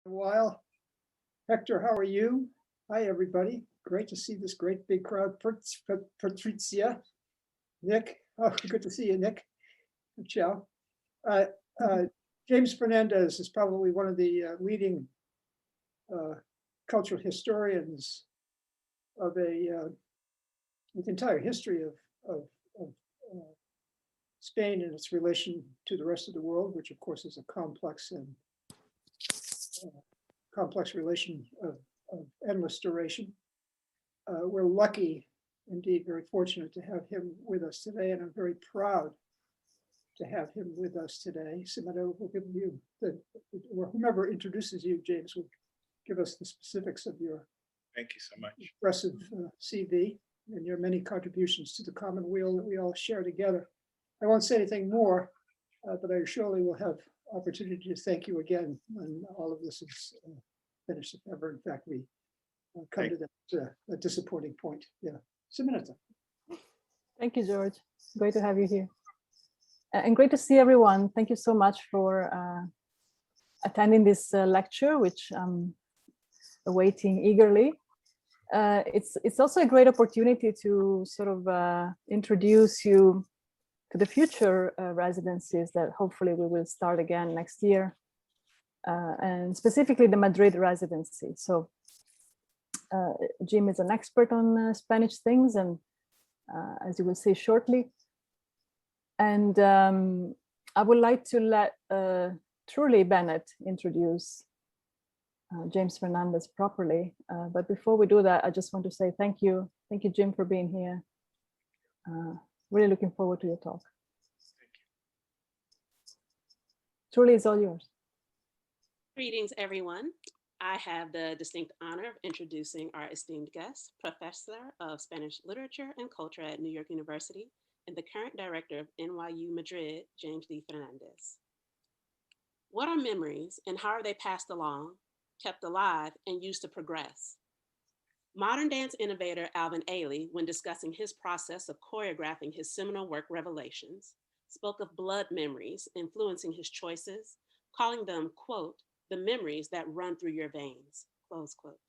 A while. Hector, how are you? Hi, everybody. Great to see this great big crowd. Patricia, Nick, oh, good to see you, Nick. Ciao. James Fernandez is probably one of the leading cultural historians of the entire history of Spain and its relation to the rest of the world, which of course is a complex relation of endless duration. We're lucky, indeed very fortunate to have him with us today, and I'm very proud to have him with us today. Simona will give you, or whomever introduces you, James, will give us the specifics of your Thank you so much. impressive CV and your many contributions to the common weal that we all share together. I won't say anything more, but I surely will have opportunity to thank you again when all of this is finished, if ever, in fact, we come to that disappointing point. Yeah, Simona. Thank you, George. Great to have you here. And great to see everyone. Thank you so much for attending this lecture, which I'm awaiting eagerly. It's also a great opportunity to sort of introduce you to the future residencies that hopefully we will start again next year, and specifically the Madrid residency. So Jim is an expert on Spanish things, and as you will see shortly. And I would like to let Truly Bennett introduce James Fernandez properly. But before we do that, I just want to say thank you. Thank you, Jim, for being here. Really looking forward to your talk. Thank you. Truly, it's all yours. Greetings, everyone. I have the distinct honor of introducing our esteemed guest, Professor of Spanish Literature and Culture at New York University, and the current Director of NYU Madrid, James D. Fernandez. What are memories, and how are they passed along, kept alive, and used to progress? Modern dance innovator Alvin Ailey, when discussing his process of choreographing his seminal work Revelations, spoke of blood memories influencing his choices, calling them, quote, the memories that run through your veins, close quote.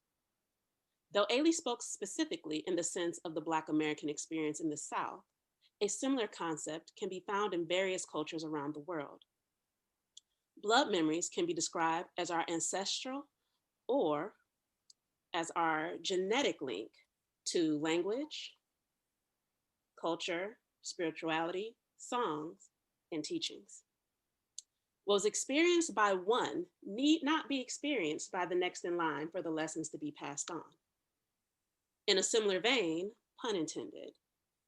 Though Ailey spoke specifically in the sense of the Black American experience in the South, a similar concept can be found in various cultures around the world. Blood memories can be described as our ancestral or as our genetic link to language, culture, spirituality, songs, and teachings. What was experienced by one need not be experienced by the next in line for the lessons to be passed on. In a similar vein, pun intended,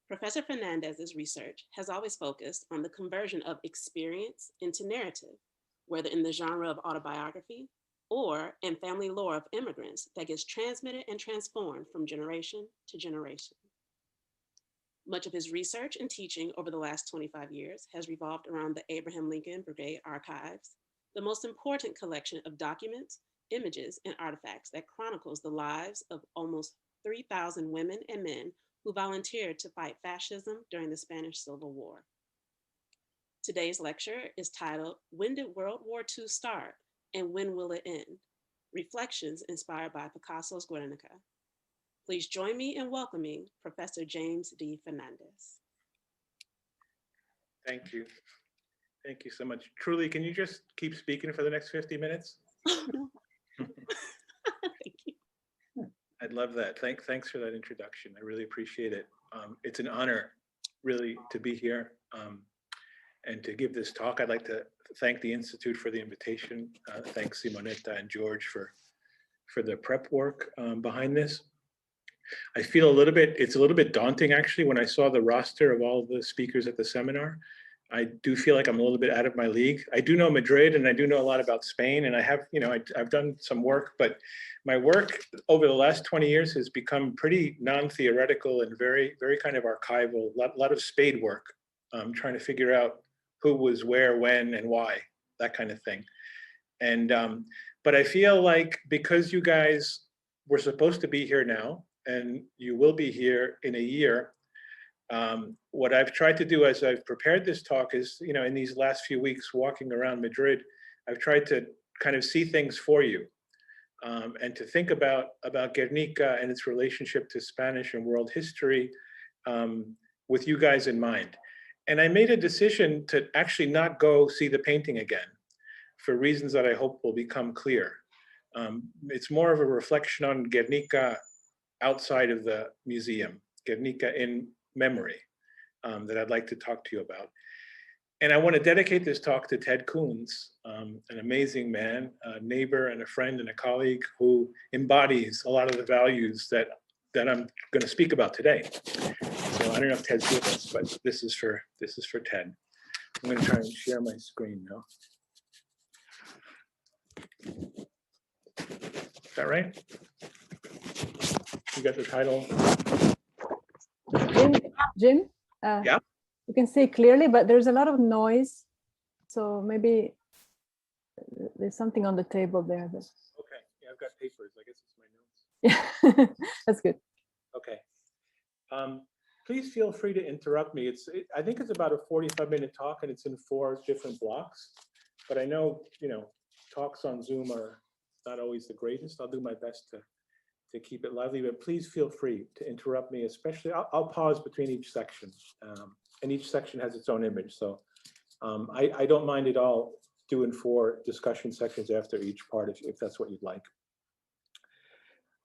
Professor Fernandez's research has always focused on the conversion of experience into narrative, whether in the genre of autobiography or in family lore of immigrants that gets transmitted and transformed from generation to generation. Much of his research and teaching over the last 25 years has revolved around the Abraham Lincoln Brigade Archives, the most important collection of documents, images, and artifacts that chronicles the lives of almost 3,000 women and men who volunteered to fight fascism during the Spanish Civil War. Today's lecture is titled, When Did World War II Start and When Will It End? Reflections inspired by Picasso's Guernica. Please join me in welcoming Professor James D. Fernandez. Thank you. Thank you so much. Truly, can you just keep speaking for the next 50 minutes? Oh, no. Thank you. I'd love that. Thanks for that introduction. I really appreciate it. It's an honor, really, to be here and to give this talk. I'd like to thank the Institute for the invitation. Thanks Simonetta and George for the prep work behind this. I feel it's a little bit daunting actually when I saw the roster of all the speakers at the seminar. I do feel like I'm a little bit out of my league. I do know Madrid and I do know a lot about Spain, and I have, I've done some work, but my work over the last 20 years has become pretty non-theoretical and very, very kind of archival, a lot of spade work, trying to figure out who was where, when, and why, that kind of thing. And, but I feel like because you guys were supposed to be here now, and you will be here in a year, what I've tried to do as I've prepared this talk is, in these last few weeks walking around Madrid, I've tried to kind of see things for you and to think about Guernica and its relationship to Spanish and world history with you guys in mind. And I made a decision to actually not go see the painting again for reasons that I hope will become clear. It's more of a reflection on Guernica outside of the museum, Guernica in memory, that I'd like to talk to you about. And I want to dedicate this talk to Ted Koons, an amazing man, a neighbor and a friend and a colleague who embodies a lot of the values that I'm going to speak about today. So I don't know if Ted's with us, but this is for Ted. I'm going to try and share my screen now. Is that right? You got the title? Jim? Yeah. You can see clearly, but there's a lot of noise. So maybe there's something on the table there. That... Okay. Yeah, I've got papers. I guess it's my notes. Yeah, that's good. Okay. Please feel free to interrupt me. I think it's about a 45-minute talk, and it's in 4 different blocks. But I know, talks on Zoom are not always the greatest. I'll do my best to keep it lively, but please feel free to interrupt me, especially, I'll pause between each section. And each section has its own image. So I don't mind at all doing 4 discussion sections after each part if that's what you'd like.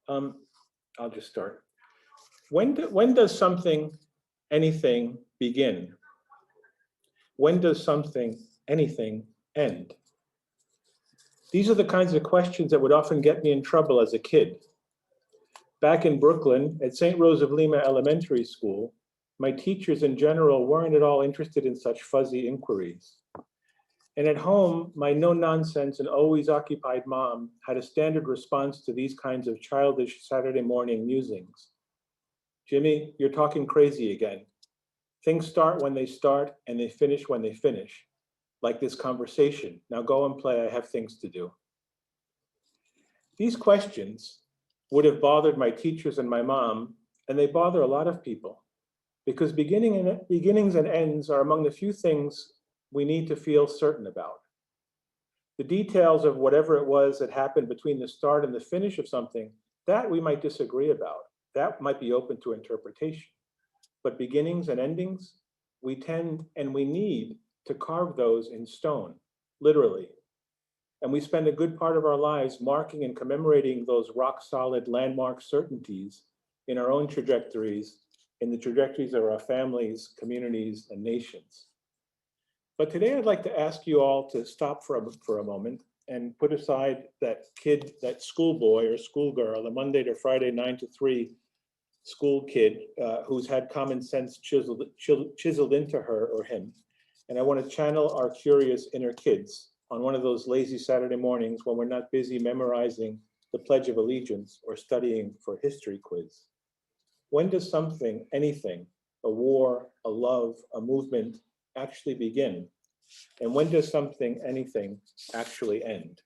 I'll just start. When does something, anything begin? When does something, anything end? These are the kinds of questions that would often get me in trouble as a kid. Back in Brooklyn at St. Rose of Lima Elementary School, my teachers in general weren't at all interested in such fuzzy inquiries. And at home, my no-nonsense and always occupied mom had a standard response to these kinds of childish Saturday morning musings. Jimmy, you're talking crazy again. Things start when they start and they finish when they finish. Like this conversation. Now go and play, I have things to do. These questions would have bothered my teachers and my mom, and they bother a lot of people, because beginnings and ends are among the few things we need to feel certain about. The details of whatever it was that happened between the start and the finish of something, that we might disagree about. That might be open to interpretation. But beginnings and endings, we tend and we need to carve those in stone, literally. And we spend a good part of our lives marking and commemorating those rock-solid landmark certainties in our own trajectories, in the trajectories of our families, communities, and nations. But today I'd like to ask you all to stop for a moment and put aside that kid, that schoolboy or schoolgirl, the Monday to Friday 9 to 3 school kid who's had common sense chiseled into her or him. And I want to channel our curious inner kids on one of those lazy Saturday mornings when we're not busy memorizing the Pledge of Allegiance or studying for a history quiz. When does something, anything, a war, a love, a movement actually begin? And when does something, anything actually end?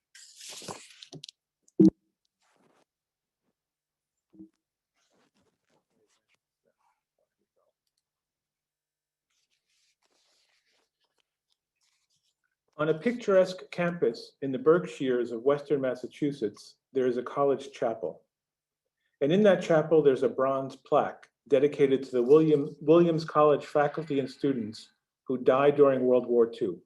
On a picturesque campus in the Berkshires of Western Massachusetts, there is a college chapel. And in that chapel, there's a bronze plaque dedicated to the Williams College faculty and students who died during World War II.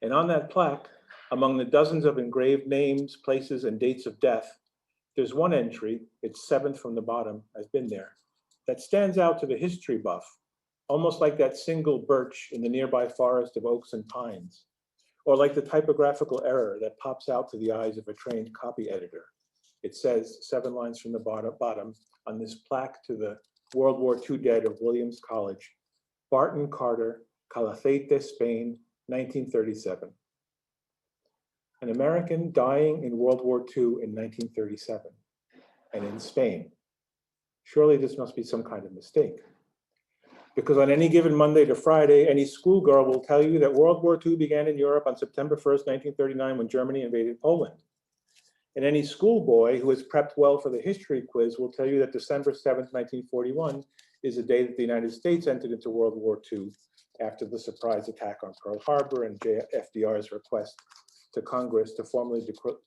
And on that plaque, among the dozens of engraved names, places, and dates of death, there's one entry, it's 7th from the bottom, I've been there, that stands out to the history buff, almost like that single birch in the nearby forest of oaks and pines, or like the typographical error that pops out to the eyes of a trained copy editor. It says, 7 lines from the bottom, on this plaque to the World War II dead of Williams College, Barton Carter, Calafate, Spain, 1937. An American dying in World War II in 1937, and in Spain. Surely this must be some kind of mistake. Because on any given Monday to Friday, any schoolgirl will tell you that World War II began in Europe on September 1st, 1939, when Germany invaded Poland. And any schoolboy who has prepped well for the history quiz will tell you that December 7th, 1941 is the day that the United States entered into World War II after the surprise attack on Pearl Harbor and FDR's request to Congress to formally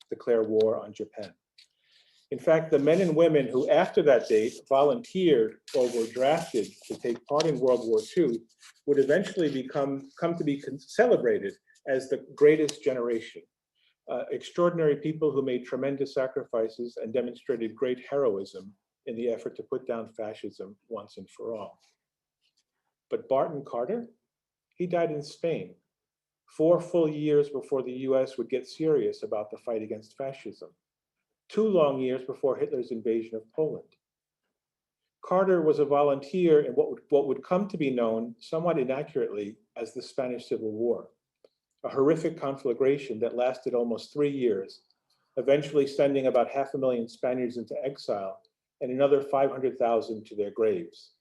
declare war on Japan. In fact, the men and women who after that date volunteered or were drafted to take part in World War II would eventually come to be celebrated as the greatest generation. Extraordinary people who made tremendous sacrifices and demonstrated great heroism in the effort to put down fascism once and for all. But Barton Carter, he died in Spain, 4 full years before the US would get serious about the fight against fascism, 2 long years before Hitler's invasion of Poland. Carter was a volunteer in what would come to be known somewhat inaccurately as the Spanish Civil War, a horrific conflagration that lasted almost 3 years, eventually sending about 500,000 Spaniards into exile and another 500,000 to their graves.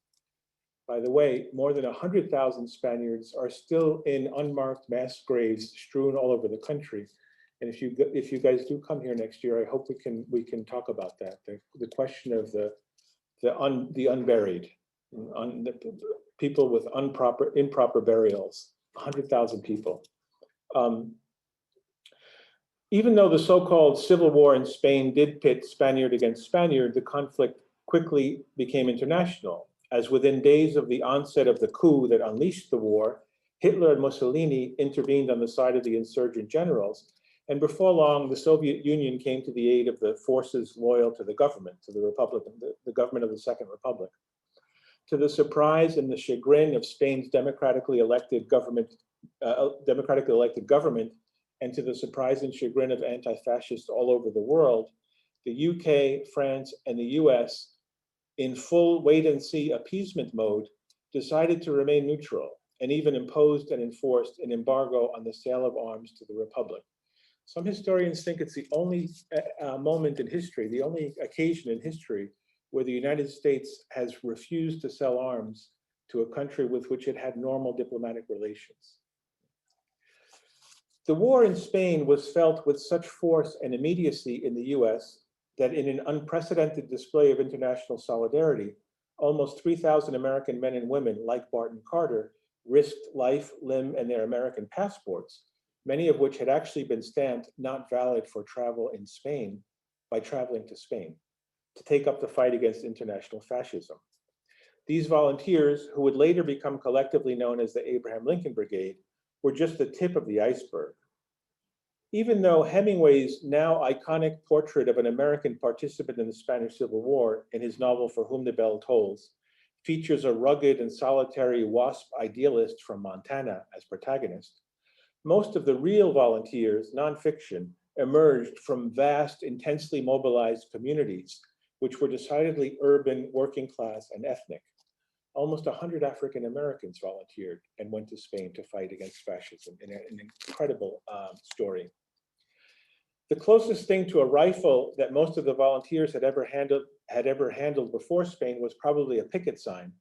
By the way, more than 100,000 Spaniards are still in unmarked mass graves strewn all over the country. And if you guys do come here next year, I hope we can talk about that. The question of the unburied, the people with improper burials, 100,000 people. Even though the so-called civil war in Spain did pit Spaniard against Spaniard, the conflict quickly became international, as within days of the onset of the coup that unleashed the war, Hitler and Mussolini intervened on the side of the insurgent generals, and before long, the Soviet Union came to the aid of the forces loyal to the government, to the the government of the Second Republic. To the surprise and the chagrin of Spain's democratically elected government, and to the surprise and chagrin of anti-fascists all over the world, the UK, France, and the US, in full wait-and-see appeasement mode, decided to remain neutral and even imposed and enforced an embargo on the sale of arms to the Republic. Some historians think it's the only moment in history, the only occasion in history where the United States has refused to sell arms to a country with which it had normal diplomatic relations. The war in Spain was felt with such force and immediacy in the US that in an unprecedented display of international solidarity, almost 3,000 American men and women like Barton Carter risked life, limb, and their American passports, many of which had actually been stamped not valid for travel in Spain, by traveling to Spain to take up the fight against international fascism. These volunteers, who would later become collectively known as the Abraham Lincoln Brigade, were just the tip of the iceberg. Even though Hemingway's now iconic portrait of an American participant in the Spanish Civil War in his novel For Whom the Bell Tolls features a rugged and solitary WASP idealist from Montana as protagonist, most of the real volunteers, nonfiction, emerged from vast, intensely mobilized communities, which were decidedly urban, working class, and ethnic. Almost 100 African Americans volunteered and went to Spain to fight against fascism in an incredible story. The closest thing to a rifle that most of the volunteers had ever handled before Spain was probably a picket sign.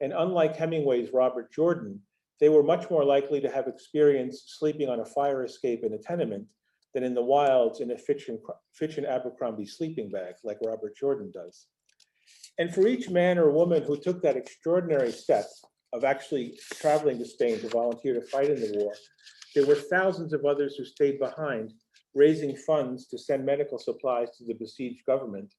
And unlike Hemingway's Robert Jordan, they were much more likely to have experienced sleeping on a fire escape in a tenement than in the wilds in a Fitch and Abercrombie sleeping bag like Robert Jordan does. And for each man or woman who took that extraordinary step of actually traveling to Spain to volunteer to fight in the war, there were thousands of others who stayed behind, raising funds to send medical supplies to the besieged government,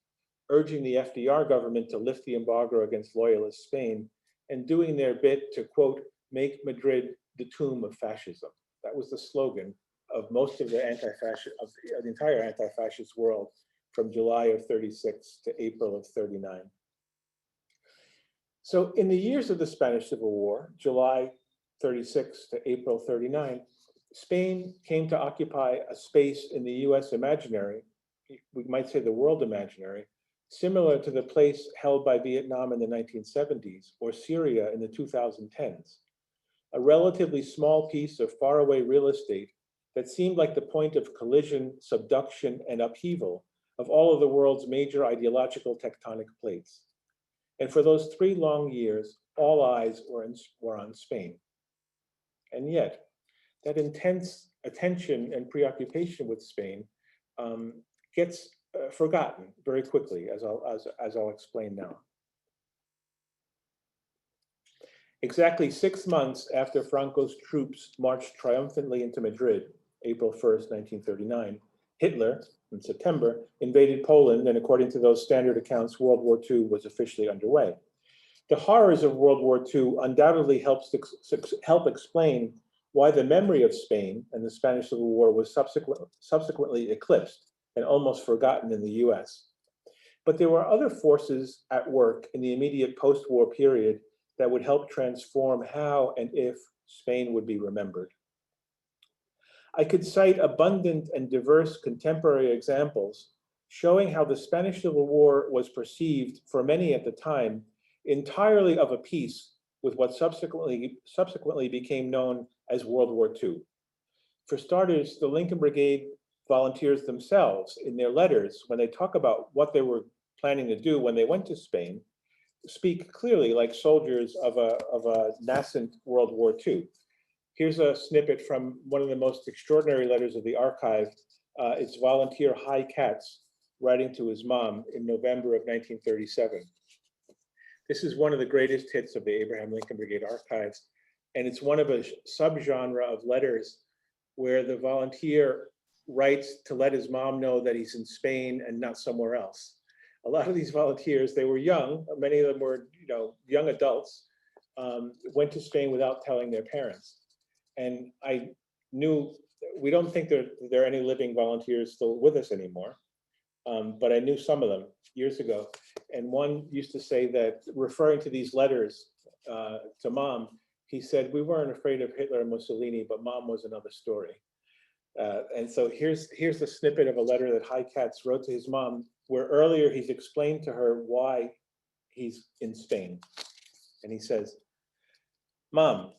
urging the FDR government to lift the embargo against loyalist Spain, and doing their bit to, quote, make Madrid the tomb of fascism. That was the slogan of most of the entire anti-fascist world from July of 36 to April of 39. So in the years of the Spanish Civil War, July 36 to April 39, Spain came to occupy a space in the US imaginary, we might say the world imaginary, similar to the place held by Vietnam in the 1970s or Syria in the 2010s. A relatively small piece of faraway real estate that seemed like the point of collision, subduction, and upheaval of all of the world's major ideological tectonic plates. And for those 3 long years, all eyes were on Spain. And yet, that intense attention and preoccupation with Spain gets forgotten very quickly, as I'll explain now. Exactly 6 months after Franco's troops marched triumphantly into Madrid, April 1st, 1939, Hitler, in September, invaded Poland, and according to those standard accounts, World War II was officially underway. The horrors of World War II undoubtedly help explain why the memory of Spain and the Spanish Civil War was subsequently eclipsed and almost forgotten in the US. But there were other forces at work in the immediate post-war period that would help transform how and if Spain would be remembered. I could cite abundant and diverse contemporary examples showing how the Spanish Civil War was perceived, for many at the time, entirely of a piece with what subsequently became known as World War II. For starters, the Lincoln Brigade volunteers themselves, in their letters, when they talk about what they were planning to do when they went to Spain, speak clearly like soldiers of a nascent World War II. Here's a snippet from one of the most extraordinary letters of the archive. It's volunteer High Katz writing to his mom in November of 1937. This is one of the greatest hits of the Abraham Lincoln Brigade Archives, and it's one of a subgenre of letters where the volunteer writes to let his mom know that he's in Spain and not somewhere else. A lot of these volunteers, they were young, many of them were, young adults, went to Spain without telling their parents. And I knew, we don't think there are any living volunteers still with us anymore, but I knew some of them years ago. And one used to say that, referring to these letters to mom, he said, we weren't afraid of Hitler and Mussolini, but mom was another story. And so here's a snippet of a letter that High Katz wrote to his mom, where earlier he's explained to her why he's in Spain. And he says, Mom,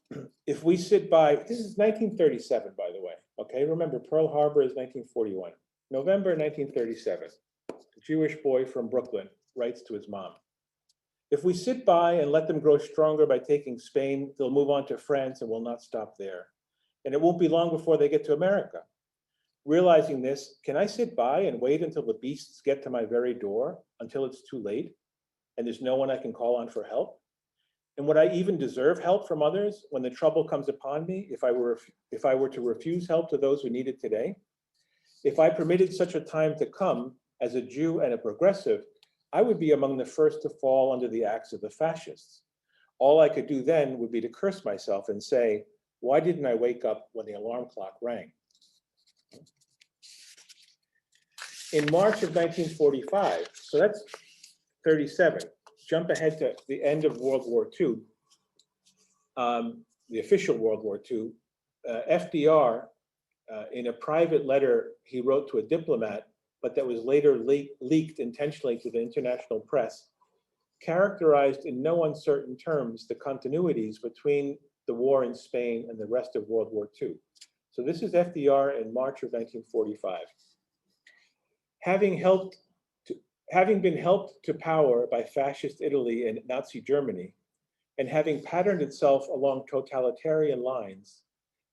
if we sit by, this is 1937, by the way, okay? Remember, Pearl Harbor is 1941. November 1937, a Jewish boy from Brooklyn writes to his mom, if we sit by and let them grow stronger by taking Spain, they'll move on to France and will not stop there. And it won't be long before they get to America. Realizing this, can I sit by and wait until the beasts get to my very door, until it's too late, and there's no one I can call on for help? And would I even deserve help from others when the trouble comes upon me if I were to refuse help to those who need it today? If I permitted such a time to come as a Jew and a progressive, I would be among the first to fall under the axe of the fascists. All I could do then would be to curse myself and say, why didn't I wake up when the alarm clock rang? In March of 1945, so that's 37, jump ahead to the end of World War II, the official World War II, FDR, in a private letter he wrote to a diplomat, but that was later leaked intentionally to the international press, characterized in no uncertain terms the continuities between the war in Spain and the rest of World War II. So this is FDR in March of 1945. Having been helped to power by fascist Italy and Nazi Germany, and having patterned itself along totalitarian lines,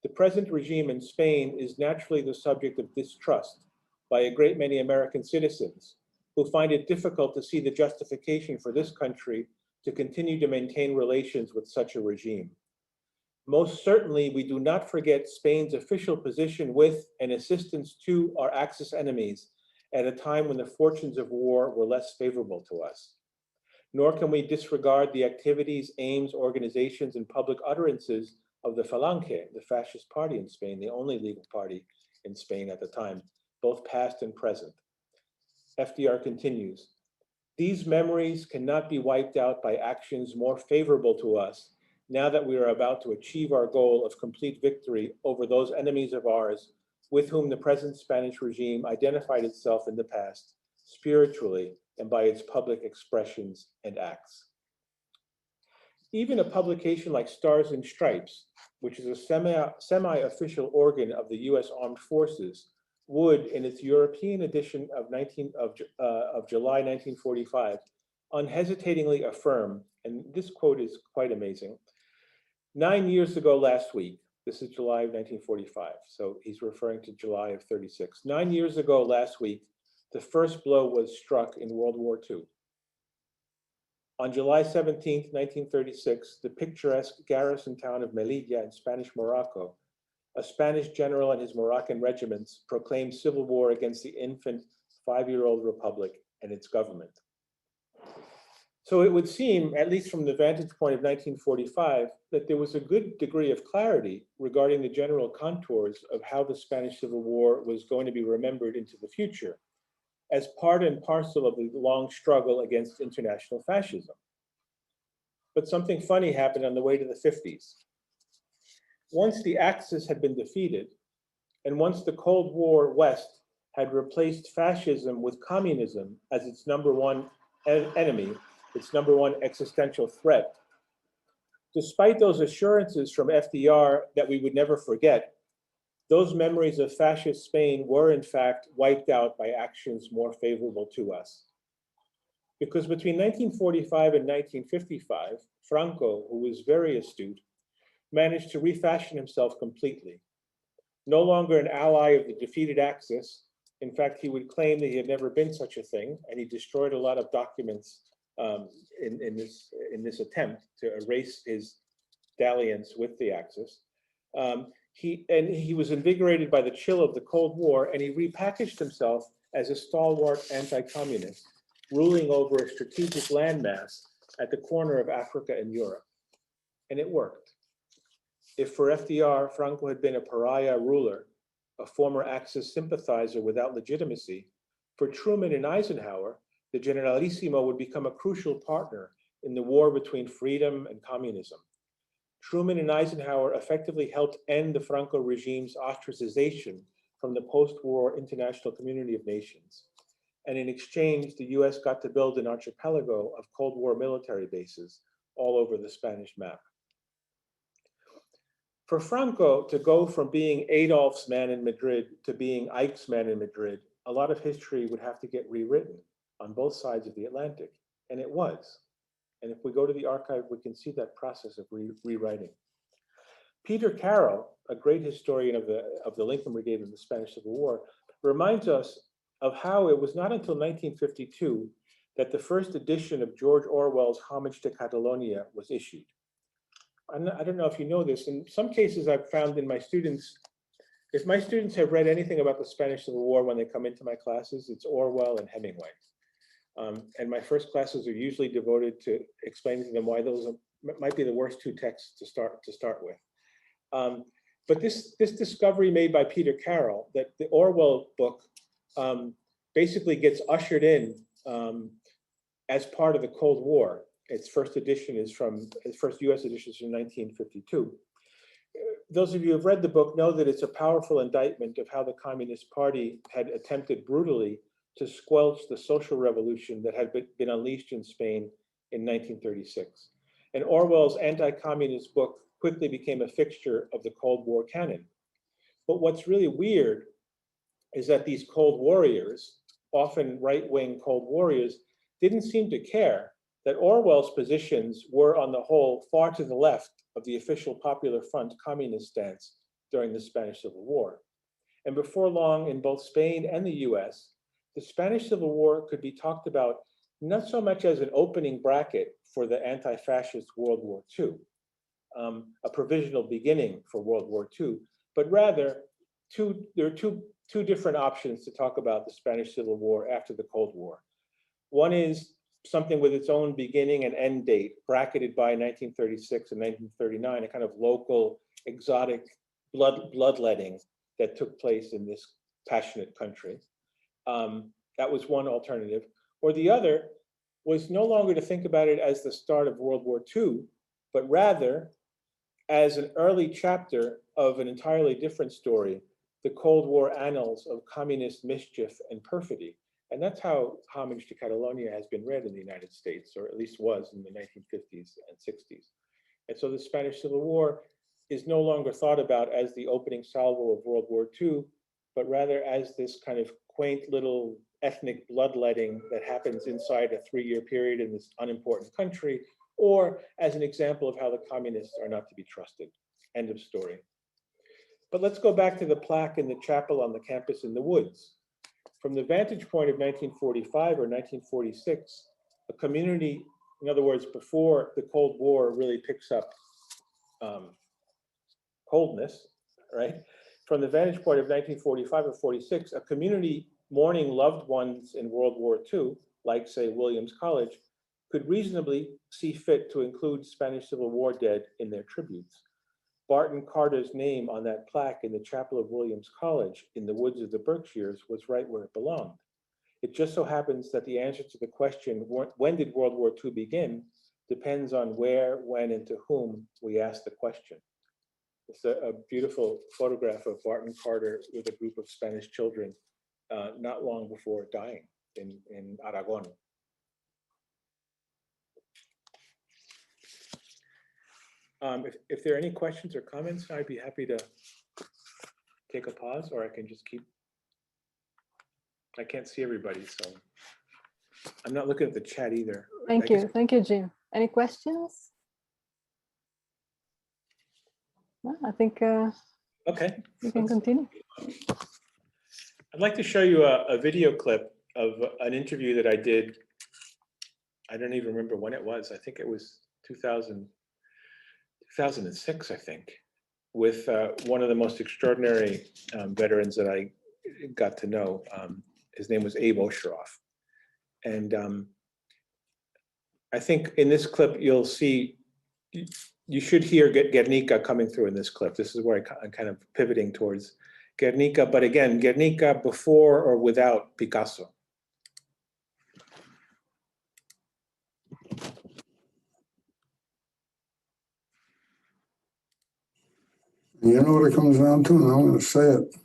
the present regime in Spain is naturally the subject of distrust by a great many American citizens who find it difficult to see the justification for this country to continue to maintain relations with such a regime. Most certainly, we do not forget Spain's official position with and assistance to our Axis enemies at a time when the fortunes of war were less favorable to us. Nor can we disregard the activities, aims, organizations, and public utterances of the Falange, the fascist party in Spain, the only legal party in Spain at the time, both past and present. FDR continues, these memories cannot be wiped out by actions more favorable to us now that we are about to achieve our goal of complete victory over those enemies of ours with whom the present Spanish regime identified itself in the past, spiritually and by its public expressions and acts. Even a publication like Stars and Stripes, which is a semi-official organ of the US Armed Forces, would, in its European edition of July 1945, unhesitatingly affirm, and this quote is quite amazing, 9 years ago last week, this is July of 1945, so he's referring to July of 36. 9 years ago last week, the first blow was struck in World War II. On July 17, 1936, the picturesque garrison town of Melilla in Spanish Morocco a Spanish general and his Moroccan regiments proclaimed civil war against the infant 5-year-old republic and its government. So it would seem, at least from the vantage point of 1945, that there was a good degree of clarity regarding the general contours of how the Spanish Civil War was going to be remembered into the future, as part and parcel of the long struggle against international fascism. But something funny happened on the way to the 50s. Once the Axis had been defeated, and once the Cold War West had replaced fascism with communism as its #1 enemy, its #1 existential threat, despite those assurances from FDR that we would never forget, those memories of fascist Spain were in fact wiped out by actions more favorable to us. Because between 1945 and 1955, Franco, who was very astute, managed to refashion himself completely. No longer an ally of the defeated Axis. In fact, he would claim that he had never been such a thing, and he destroyed a lot of documents in this attempt to erase his dalliance with the Axis. He was invigorated by the chill of the Cold War, and he repackaged himself as a stalwart anti-communist, ruling over a strategic landmass at the corner of Africa and Europe. And it worked. If for FDR, Franco had been a pariah ruler, a former Axis sympathizer without legitimacy, for Truman and Eisenhower, the Generalissimo would become a crucial partner in the war between freedom and communism. Truman and Eisenhower effectively helped end the Franco regime's ostracization from the post-war international community of nations. And in exchange, the US got to build an archipelago of Cold War military bases all over the Spanish map. For Franco to go from being Adolf's man in Madrid to being Ike's man in Madrid, a lot of history would have to get rewritten on both sides of the Atlantic, and it was. And if we go to the archive, we can see that process of rewriting. Peter Carroll, a great historian of the Lincoln Brigade in the Spanish Civil War, reminds us of how it was not until 1952 that the first edition of George Orwell's Homage to Catalonia was issued. I don't know if you know this, in some cases I've found in my students, if my students have read anything about the Spanish Civil War when they come into my classes, it's Orwell and Hemingway. And my first classes are usually devoted to explaining to them why those might be the worst two texts to start with. But this discovery made by Peter Carroll, that the Orwell book basically gets ushered in as part of the Cold War. Its first edition is its first US edition is from 1952. Those of you who have read the book know that it's a powerful indictment of how the Communist Party had attempted brutally to squelch the social revolution that had been unleashed in Spain in 1936. And Orwell's anti-communist book quickly became a fixture of the Cold War canon. But what's really weird is that these Cold Warriors, often right-wing Cold Warriors, didn't seem to care that Orwell's positions were on the whole far to the left of the official Popular Front communist stance during the Spanish Civil War. And before long, in both Spain and the US, the Spanish Civil War could be talked about not so much as an opening bracket for the anti-fascist World War II, a provisional beginning for World War II, but rather there are two different options to talk about the Spanish Civil War after the Cold War. One is something with its own beginning and end date, bracketed by 1936 and 1939, a kind of local, exotic bloodletting that took place in this passionate country. That was one alternative. Or the other was no longer to think about it as the start of World War II, but rather as an early chapter of an entirely different story, the Cold War annals of communist mischief and perfidy. And that's how Homage to Catalonia has been read in the United States, or at least was in the 1950s and 60s. And so the Spanish Civil War is no longer thought about as the opening salvo of World War II, but rather as this kind of quaint little ethnic bloodletting that happens inside a 3-year period in this unimportant country, or as an example of how the communists are not to be trusted. End of story. But let's go back to the plaque in the chapel on the campus in the woods. From the vantage point of 1945 or 1946, a community, in other words, before the Cold War really picks up coldness, right? From the vantage point of 1945 or 46, a community mourning loved ones in World War II, like say Williams College, could reasonably see fit to include Spanish Civil War dead in their tributes. Barton Carter's name on that plaque in the chapel of Williams College in the woods of the Berkshires was right where it belonged. It just so happens that the answer to the question, when did World War II begin, depends on where, when, and to whom we ask the question. It's a beautiful photograph of Barton Carter with a group of Spanish children not long before dying in Aragon. If there are any questions or comments, I'd be happy to take a pause, or I can just keep. I can't see everybody, so I'm not looking at the chat either. Thank you, Jim. Any questions? No, I think Okay, we can continue. I'd like to show you a video clip of an interview that I did. I don't even remember when it was. I think it was 2006, I think, with one of the most extraordinary veterans that I got to know. His name was Abe Osheroff. And I think in this clip, you'll see, you should hear Guernica coming through in this clip. This is where I'm kind of pivoting towards Guernica, but again, Guernica before or without Picasso. You know what it comes down to, and I'm going to say it.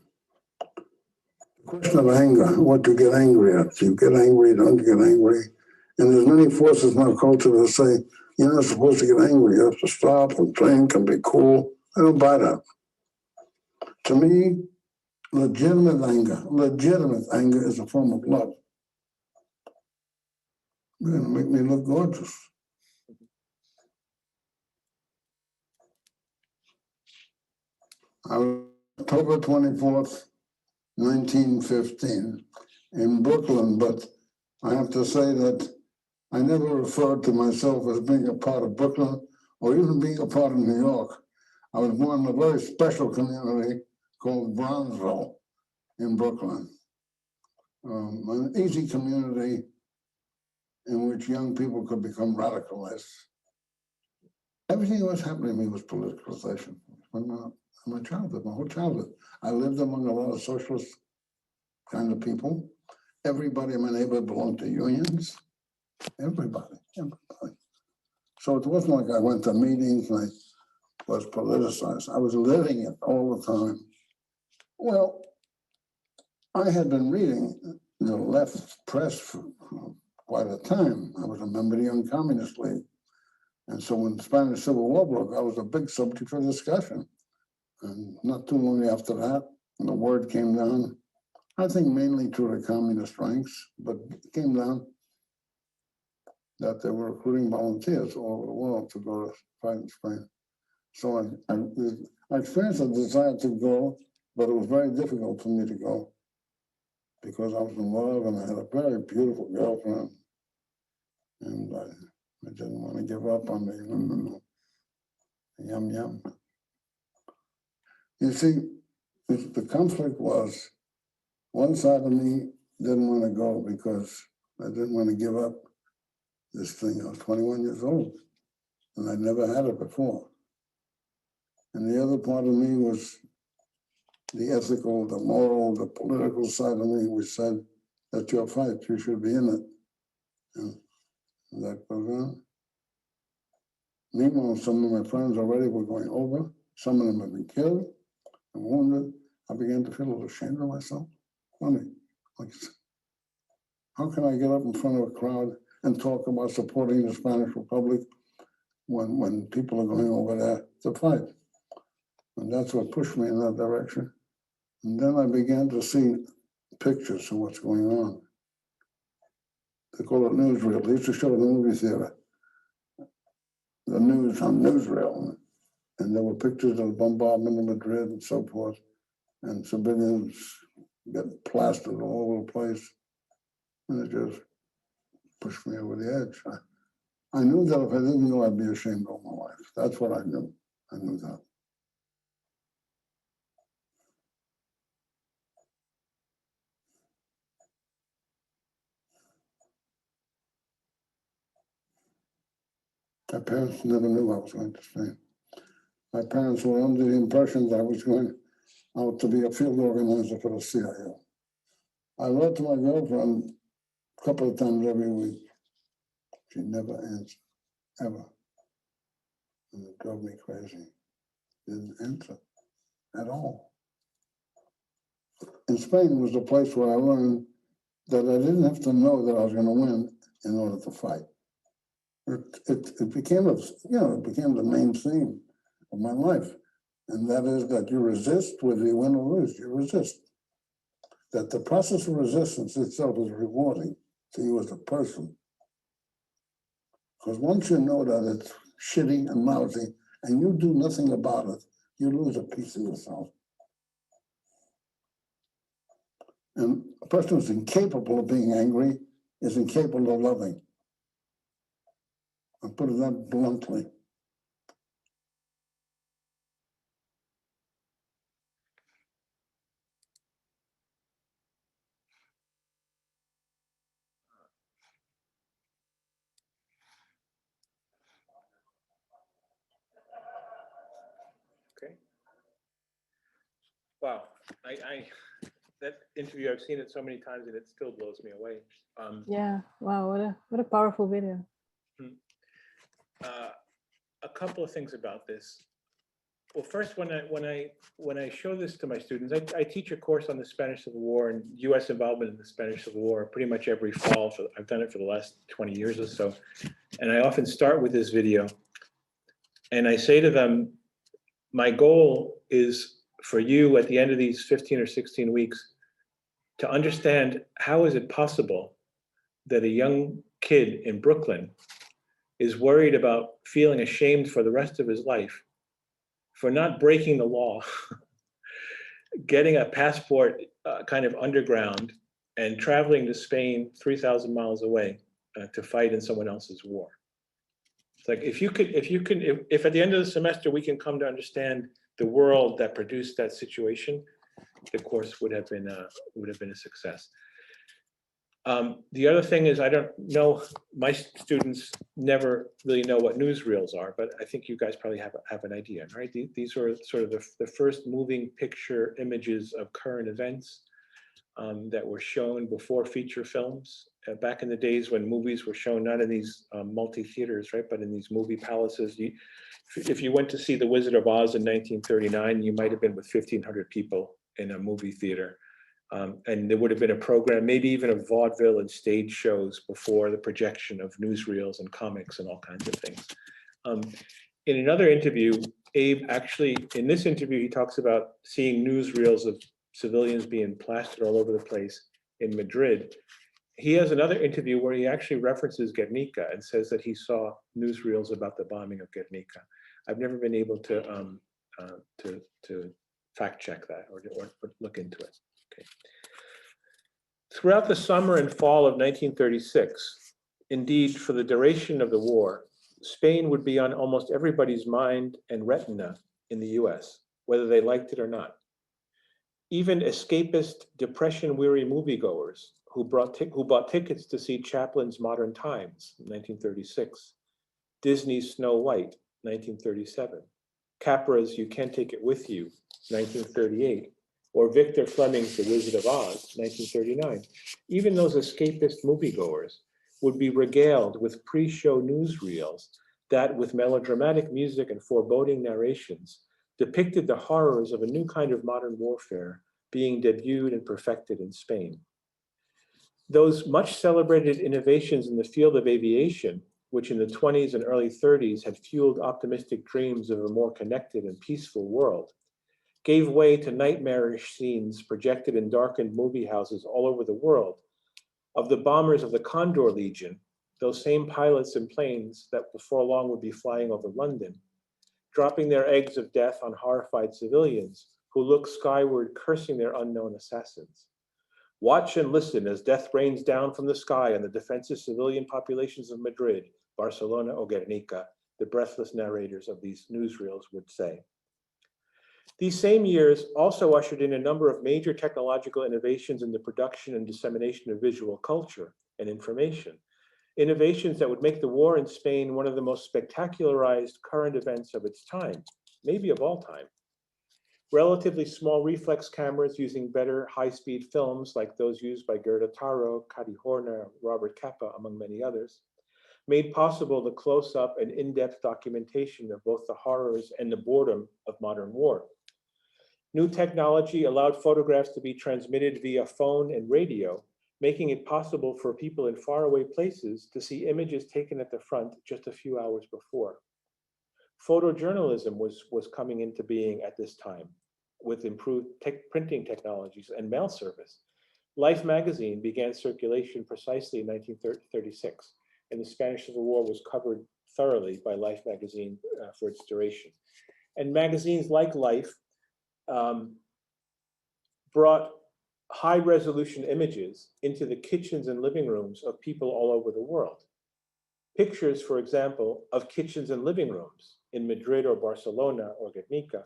The question of anger, what you get angry at. You get angry, don't you get angry? And there's many forces in our culture that say, you're not supposed to get angry. You have to stop and think and be cool. I don't buy that. To me, legitimate anger is a form of love. You're going to make me look gorgeous. I was October 24th, 1915 in Brooklyn, but I have to say that I never referred to myself as being a part of Brooklyn or even being a part of New York. I was born in a very special community called Bronzeville in Brooklyn, an easy community in which young people could become radicalized. Everything that was happening to me was politicalization. From my childhood, my whole childhood. I lived among a lot of socialist kind of people. Everybody in my neighborhood belonged to unions. Everybody. So it wasn't like I went to meetings and I was politicized. I was living it all the time. Well, I had been reading the left press for quite a time. I was a member of the Young Communist League. And so when the Spanish Civil War broke, I was a big subject for discussion. And not too long after that, the word came down, I think mainly through the communist ranks, but it came down that they were recruiting volunteers all over the world to go to fight in Spain. So I experienced a desire to go, but it was very difficult for me to go because I was in love and I had a very beautiful girlfriend. And I didn't want to give up on the yum yum. You see, the conflict was one side of me didn't want to go because I didn't want to give up this thing. I was 21 years old and I'd never had it before. And the other part of me was the ethical, the moral, the political side of me, which said, that's your fight, you should be in it. And that goes on. Meanwhile, some of my friends already were going over. Some of them had been killed and wounded. I began to feel a little ashamed of myself. Funny. Like, how can I get up in front of a crowd and talk about supporting the Spanish Republic when people are going over there to fight? And that's what pushed me in that direction. And then I began to see pictures of what's going on. They call it newsreel. They used to show it in the movie theater. The news on newsreel. And there were pictures of the bombardment of Madrid and so forth. And civilians get plastered all over the place. And it just pushed me over the edge. I knew that if I didn't go, I'd be ashamed of my life. That's what I knew. I knew that. My parents never knew I was going to Spain. My parents were under the impression that I was going out to be a field organizer for the CIA. I wrote to my girlfriend a couple of times every week. She never answered, ever. And it drove me crazy. Didn't answer at all. In Spain was the place where I learned that I didn't have to know that I was going to win in order to fight. It became it became the main theme of my life. And that is that you resist whether you win or lose, you resist. That the process of resistance itself is rewarding to you as a person. Because once you know that it's shitty and lousy and you do nothing about it, you lose a piece of yourself. And a person who's incapable of being angry is incapable of loving. I'll put it that bluntly. Okay. Wow, that interview, I've seen it so many times and it still blows me away. Yeah, wow, what a powerful video. A couple of things about this. Well, first, when I show this to my students, I teach a course on the Spanish Civil War and U.S. involvement in the Spanish Civil War pretty much every fall. I've done it for the last 20 years or so. And I often start with this video. And I say to them, my goal is for you at the end of these 15 or 16 weeks to understand how is it possible that a young kid in Brooklyn is worried about feeling ashamed for the rest of his life for not breaking the law, getting a passport kind of underground and traveling to Spain 3,000 miles away to fight in someone else's war. It's like if at the end of the semester we can come to understand the world that produced that situation, the course would have been a success. The other thing is, I don't know, my students never really know what newsreels are, but I think you guys probably have an idea, right? These are sort of the first moving picture images of current events that were shown before feature films. Back in the days when movies were shown not in these multi-theaters, right, but in these movie palaces. If you went to see The Wizard of Oz in 1939, you might have been with 1,500 people in a movie theater. And there would have been a program, maybe even a vaudeville and stage shows before the projection of newsreels and comics and all kinds of things. In another interview, Abe actually, in this interview, he talks about seeing newsreels of civilians being plastered all over the place in Madrid. He has another interview where he actually references Guernica and says that he saw newsreels about the bombing of Guernica. I've never been able to fact check that or look into it. Okay. Throughout the summer and fall of 1936, indeed for the duration of the war, Spain would be on almost everybody's mind and retina in the US, whether they liked it or not. Even escapist, depression-weary moviegoers who bought tickets to see Chaplin's Modern Times, 1936, Disney's Snow White, 1937, Capra's You Can't Take It With You, 1938, or Victor Fleming's The Wizard of Oz, 1939. Even those escapist moviegoers would be regaled with pre-show newsreels that, with melodramatic music and foreboding narrations, depicted the horrors of a new kind of modern warfare being debuted and perfected in Spain. Those much celebrated innovations in the field of aviation, which in the 20s and early 30s had fueled optimistic dreams of a more connected and peaceful world, gave way to nightmarish scenes projected in darkened movie houses all over the world of the bombers of the Condor Legion, those same pilots and planes that before long would be flying over London, dropping their eggs of death on horrified civilians who look skyward, cursing their unknown assassins. Watch and listen as death rains down from the sky on the defensive civilian populations of Madrid, Barcelona, or Guernica, the breathless narrators of these newsreels would say. These same years also ushered in a number of major technological innovations in the production and dissemination of visual culture and information, innovations that would make the war in Spain one of the most spectacularized current events of its time, maybe of all time. Relatively small reflex cameras using better high-speed films like those used by Gerda Taro, Kati Horner, Robert Capa, among many others, made possible the close-up and in-depth documentation of both the horrors and the boredom of modern war. New technology allowed photographs to be transmitted via phone and radio, making it possible for people in faraway places to see images taken at the front just a few hours before. Photojournalism was coming into being at this time with improved printing technologies and mail service. Life magazine began circulation precisely in 1936, and the Spanish Civil War was covered thoroughly by Life magazine for its duration. And magazines like Life brought high-resolution images into the kitchens and living rooms of people all over the world. Pictures, for example, of kitchens and living rooms in Madrid or Barcelona or Guernica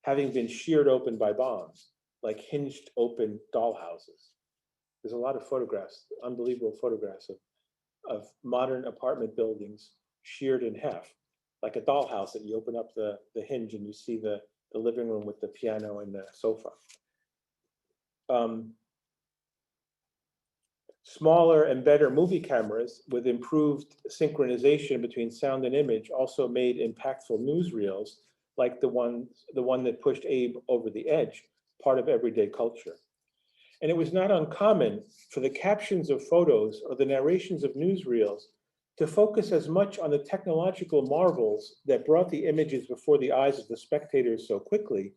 having been sheared open by bombs, like hinged open dollhouses. There's a lot of photographs, unbelievable photographs of modern apartment buildings sheared in half, like a dollhouse that you open up the hinge and you see the living room with the piano and the sofa. Smaller and better movie cameras with improved synchronization between sound and image also made impactful newsreels like the one that pushed Abe over the edge, part of everyday culture. And it was not uncommon for the captions of photos or the narrations of newsreels to focus as much on the technological marvels that brought the images before the eyes of the spectators so quickly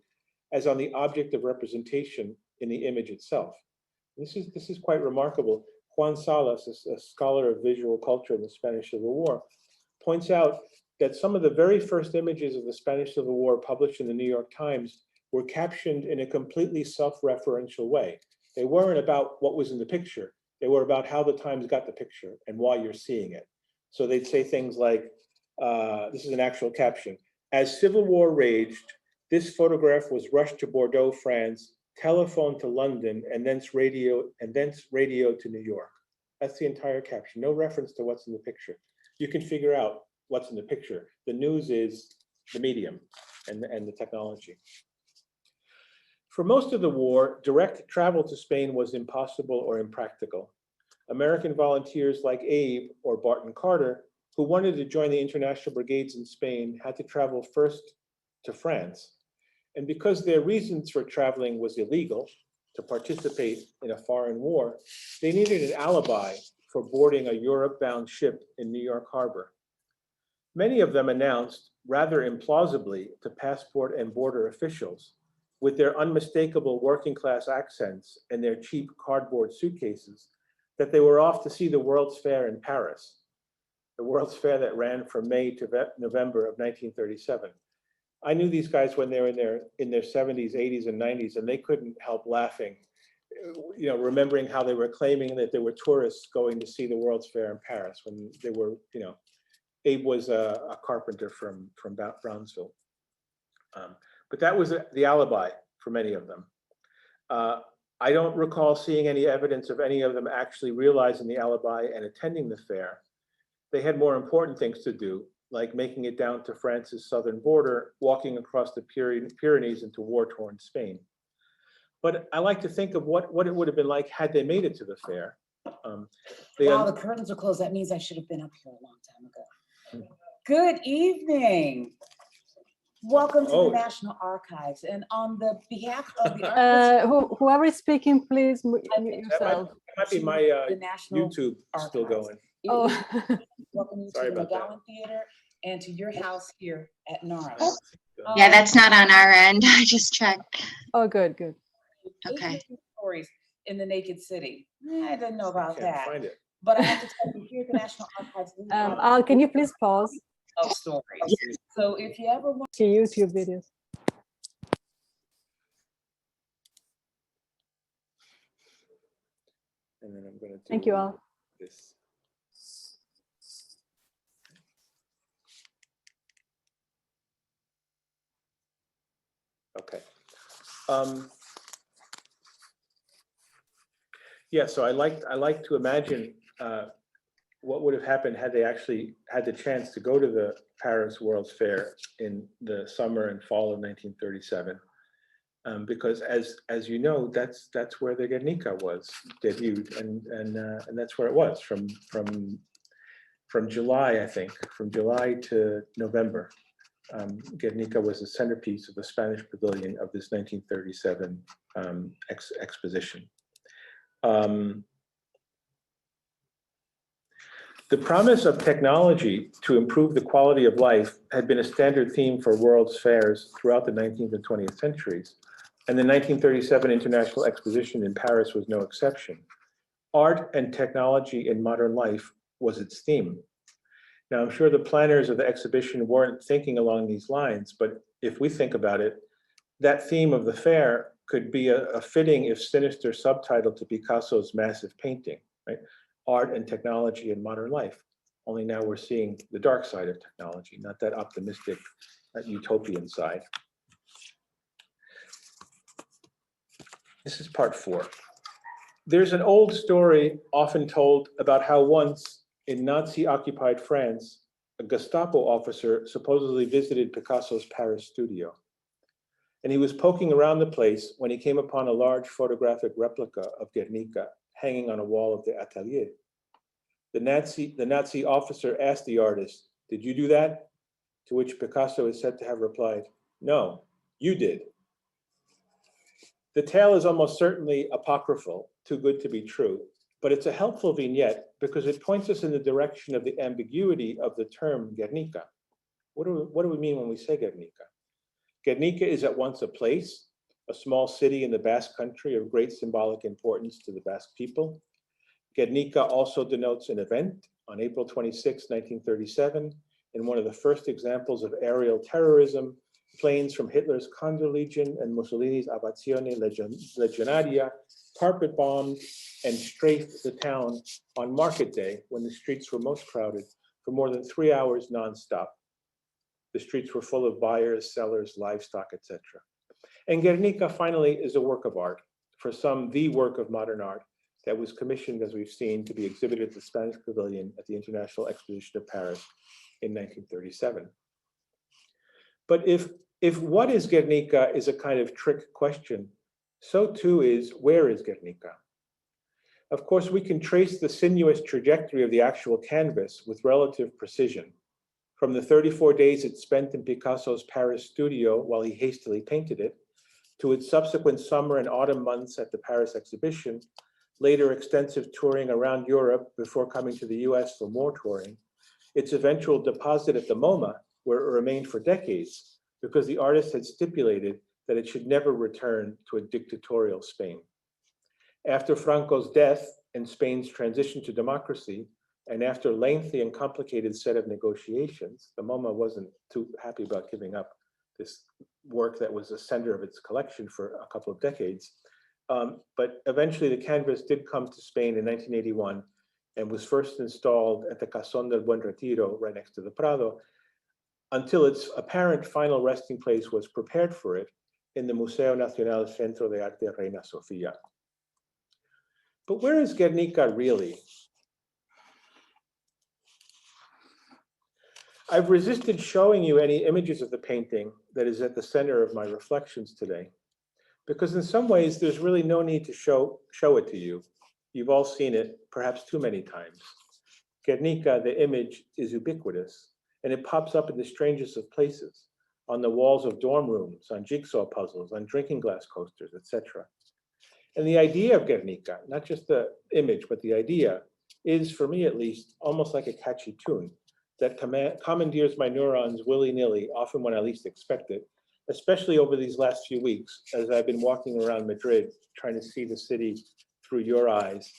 as on the object of representation in the image itself. This is quite remarkable. Juan Salas, a scholar of visual culture in the Spanish Civil War, points out that some of the very first images of the Spanish Civil War published in the New York Times were captioned in a completely self-referential way. They weren't about what was in the picture. They were about how the Times got the picture and why you're seeing it. So they'd say things like, this is an actual caption, "As Civil War raged, this photograph was rushed to Bordeaux, France, telephoned to London, and thence radio to New York." That's the entire caption, no reference to what's in the picture. You can figure out what's in the picture. The news is the medium and the technology. For most of the war, direct travel to Spain was impossible or impractical. American volunteers like Abe or Barton Carter, who wanted to join the international brigades in Spain, had to travel first to France. And because their reasons for traveling was illegal, to participate in a foreign war, they needed an alibi for boarding a Europe-bound ship in New York Harbor. Many of them announced, rather implausibly, to passport and border officials, with their unmistakable working-class accents and their cheap cardboard suitcases, that they were off to see the World's Fair in Paris, the World's Fair that ran from May to November of 1937. I knew these guys when they were in their 70s, 80s, and 90s, and they couldn't help laughing, remembering how they were claiming that there were tourists going to see the World's Fair in Paris when they were, Abe was a carpenter from Brownsville. But that was the alibi for many of them. I don't recall seeing any evidence of any of them actually realizing the alibi and attending the fair. They had more important things to do, like making it down to France's southern border, walking across the Pyrenees into war-torn Spain. But I like to think of what it would have been like had they made it to the fair. Wow, the curtains are closed. That means I should have been up here a long time ago. Good evening. Welcome to the National Archives. And on the behalf of the archives, whoever is speaking, please mute yourself. That might be my YouTube still going. Oh. Welcome you to the McGowan Theater and to your house here at NARA. Yeah, that's not on our end. I just checked. Oh, good. Okay. Stories in the Naked City. I didn't know about that. Find it. But I have to tell you, here at the National Archives, Al, can you please pause? Of stories. So if you ever want to YouTube videos. And then I'm going to do Thank you all. This. Okay. Yeah, so I like to imagine what would have happened had they actually had the chance to go to the Paris World's Fair in the summer and fall of 1937. Because as you know, that's where the Guernica was debuted, and that's where it was from July, I think, from July to November. Guernica was the centerpiece of the Spanish pavilion of this 1937 exposition. The promise of technology to improve the quality of life had been a standard theme for World's Fairs throughout the 19th and 20th centuries, and the 1937 International Exposition in Paris was no exception. Art and technology in modern life was its theme. Now, I'm sure the planners of the exhibition weren't thinking along these lines, but if we think about it, that theme of the fair could be a fitting, if sinister, subtitle to Picasso's massive painting, right? Art and technology in modern life. Only now we're seeing the dark side of technology, not that optimistic, that utopian side. This is part 4. There's an old story often told about how once in Nazi-occupied France, a Gestapo officer supposedly visited Picasso's Paris studio. And he was poking around the place when he came upon a large photographic replica of Guernica hanging on a wall of the atelier. The Nazi officer asked the artist, "Did you do that?" To which Picasso is said to have replied, "No, you did." The tale is almost certainly apocryphal, too good to be true, but it's a helpful vignette because it points us in the direction of the ambiguity of the term Guernica. What do we mean when we say Guernica? Guernica is at once a place, a small city in the Basque country of great symbolic importance to the Basque people. Guernica also denotes an event on April 26, 1937, in one of the first examples of aerial terrorism. Planes from Hitler's Condor Legion and Mussolini's Aviazione Legionaria carpet bombed and strafed the town on Market Day when the streets were most crowded for more than 3 hours nonstop. The streets were full of buyers, sellers, livestock, etc. And Guernica finally is a work of art, for some the work of modern art, that was commissioned, as we've seen, to be exhibited at the Spanish Pavilion at the International Exposition of Paris in 1937. But if what is Guernica is a kind of trick question, so too is where is Guernica? Of course, we can trace the sinuous trajectory of the actual canvas with relative precision, from the 34 days it spent in Picasso's Paris studio while he hastily painted it, to its subsequent summer and autumn months at the Paris exhibition, later extensive touring around Europe before coming to the US for more touring, its eventual deposit at the MoMA, where it remained for decades, because the artist had stipulated that it should never return to a dictatorial Spain. After Franco's death and Spain's transition to democracy, and after a lengthy and complicated set of negotiations, the MoMA wasn't too happy about giving up this work that was the center of its collection for a couple of decades. But eventually the canvas did come to Spain in 1981 and was first installed at the Casón del Buen Retiro, right next to the Prado, until its apparent final resting place was prepared for it in the Museo Nacional Centro de Arte Reina Sofía. But where is Guernica really? I've resisted showing you any images of the painting that is at the center of my reflections today, because in some ways there's really no need to show it to you. You've all seen it, perhaps too many times. Guernica, the image, is ubiquitous, and it pops up in the strangest of places, on the walls of dorm rooms, on jigsaw puzzles, on drinking glass coasters, etc. And the idea of Guernica, not just the image, but the idea, is, for me at least, almost like a catchy tune that commandeers my neurons willy-nilly, often when I least expect it, especially over these last few weeks, as I've been walking around Madrid, trying to see the city through your eyes,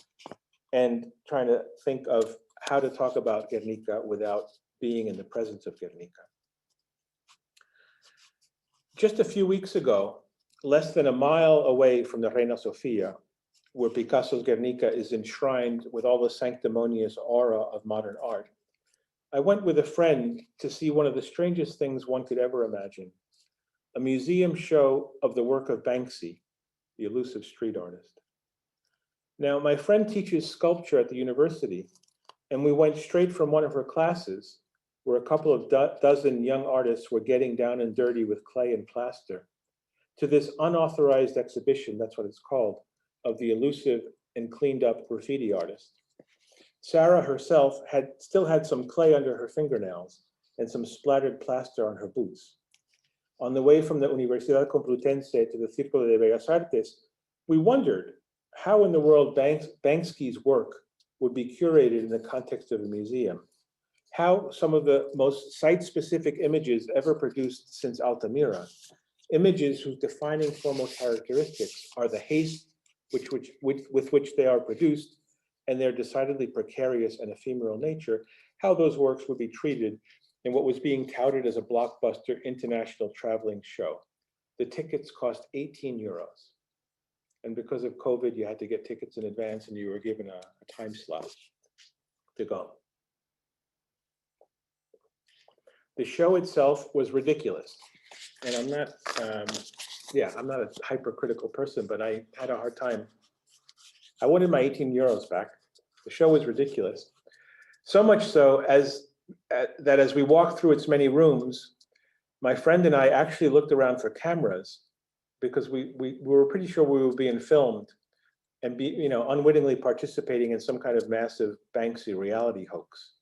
and trying to think of how to talk about Guernica without being in the presence of Guernica. Just a few weeks ago, less than a mile away from the Reina Sofía, where Picasso's Guernica is enshrined with all the sanctimonious aura of modern art, I went with a friend to see one of the strangest things one could ever imagine, a museum show of the work of Banksy, the elusive street artist. Now, my friend teaches sculpture at the university, And we went straight from one of her classes, where a couple of dozen young artists were getting down and dirty with clay and plaster, to this unauthorized exhibition, that's what it's called, of the elusive and cleaned up graffiti artist. Sarah herself still had some clay under her fingernails and some splattered plaster on her boots. On the way from the Universidad Complutense to the Círculo de Bellas Artes, we wondered how in the world Banksky's work would be curated in the context of a museum, how some of the most site-specific images ever produced since Altamira, images whose defining formal characteristics are the haste with which they are produced and their decidedly precarious and ephemeral nature, how those works would be treated in what was being touted as a blockbuster international traveling show. The tickets cost 18 euros. And because of COVID, you had to get tickets in advance and you were given a time slot to go. The show itself was ridiculous. And I'm not a hypercritical person, but I had a hard time. I wanted my 18 euros back. The show was ridiculous. So much so that as we walked through its many rooms, my friend and I actually looked around for cameras because we were pretty sure we were being filmed and unwittingly participating in some kind of massive Banksy reality hoax.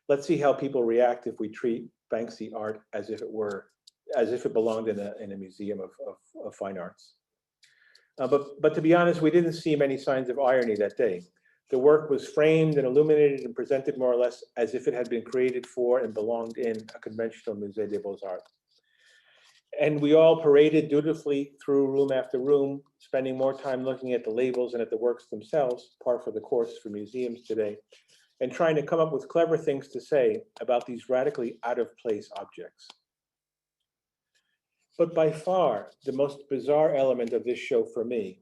Let's see how people react if we treat Banksy art as if it belonged in a museum of fine arts. But to be honest, we didn't see many signs of irony that day. The work was framed and illuminated and presented more or less as if it had been created for and belonged in a conventional Musée des Beaux-Arts. And we all paraded dutifully through room after room, spending more time looking at the labels and at the works themselves, par for the course for museums today, and trying to come up with clever things to say about these radically out-of-place objects. But by far, the most bizarre element of this show for me,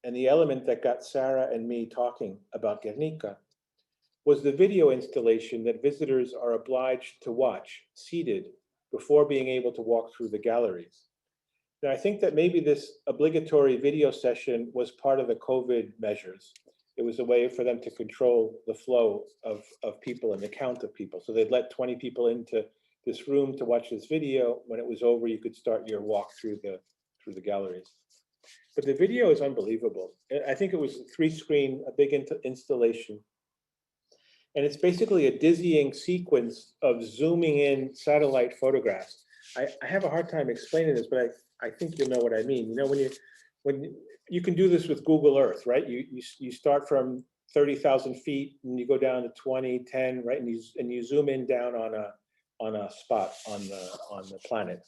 and the element that got Sarah and me talking about Guernica, was the video installation that visitors are obliged to watch, seated, before being able to walk through the galleries. Now, I think that maybe this obligatory video session was part of the COVID measures. It was a way for them to control the flow of people and the count of people. So they'd let 20 people into this room to watch this video. When it was over, you could start your walk through the galleries. But the video is unbelievable. I think it was a 3-screen, a big installation. And it's basically a dizzying sequence of zooming in satellite photographs. I have a hard time explaining this, but I think you'll know what I mean. You know, when you can do this with Google Earth, right? You start from 30,000 feet and you go down to 20, 10, right? And you zoom in down on a spot on the planet.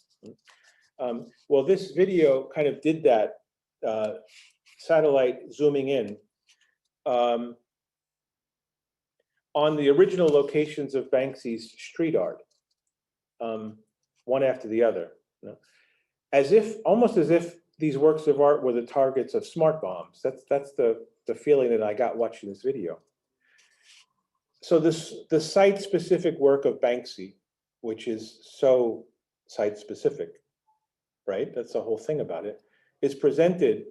Well, this video kind of did that, satellite zooming in on the original locations of Banksy's street art, one after the other, almost as if these works of art were the targets of smart bombs. That's the feeling that I got watching this video. So the site-specific work of Banksy, which is so site-specific, right? That's the whole thing about it, is presented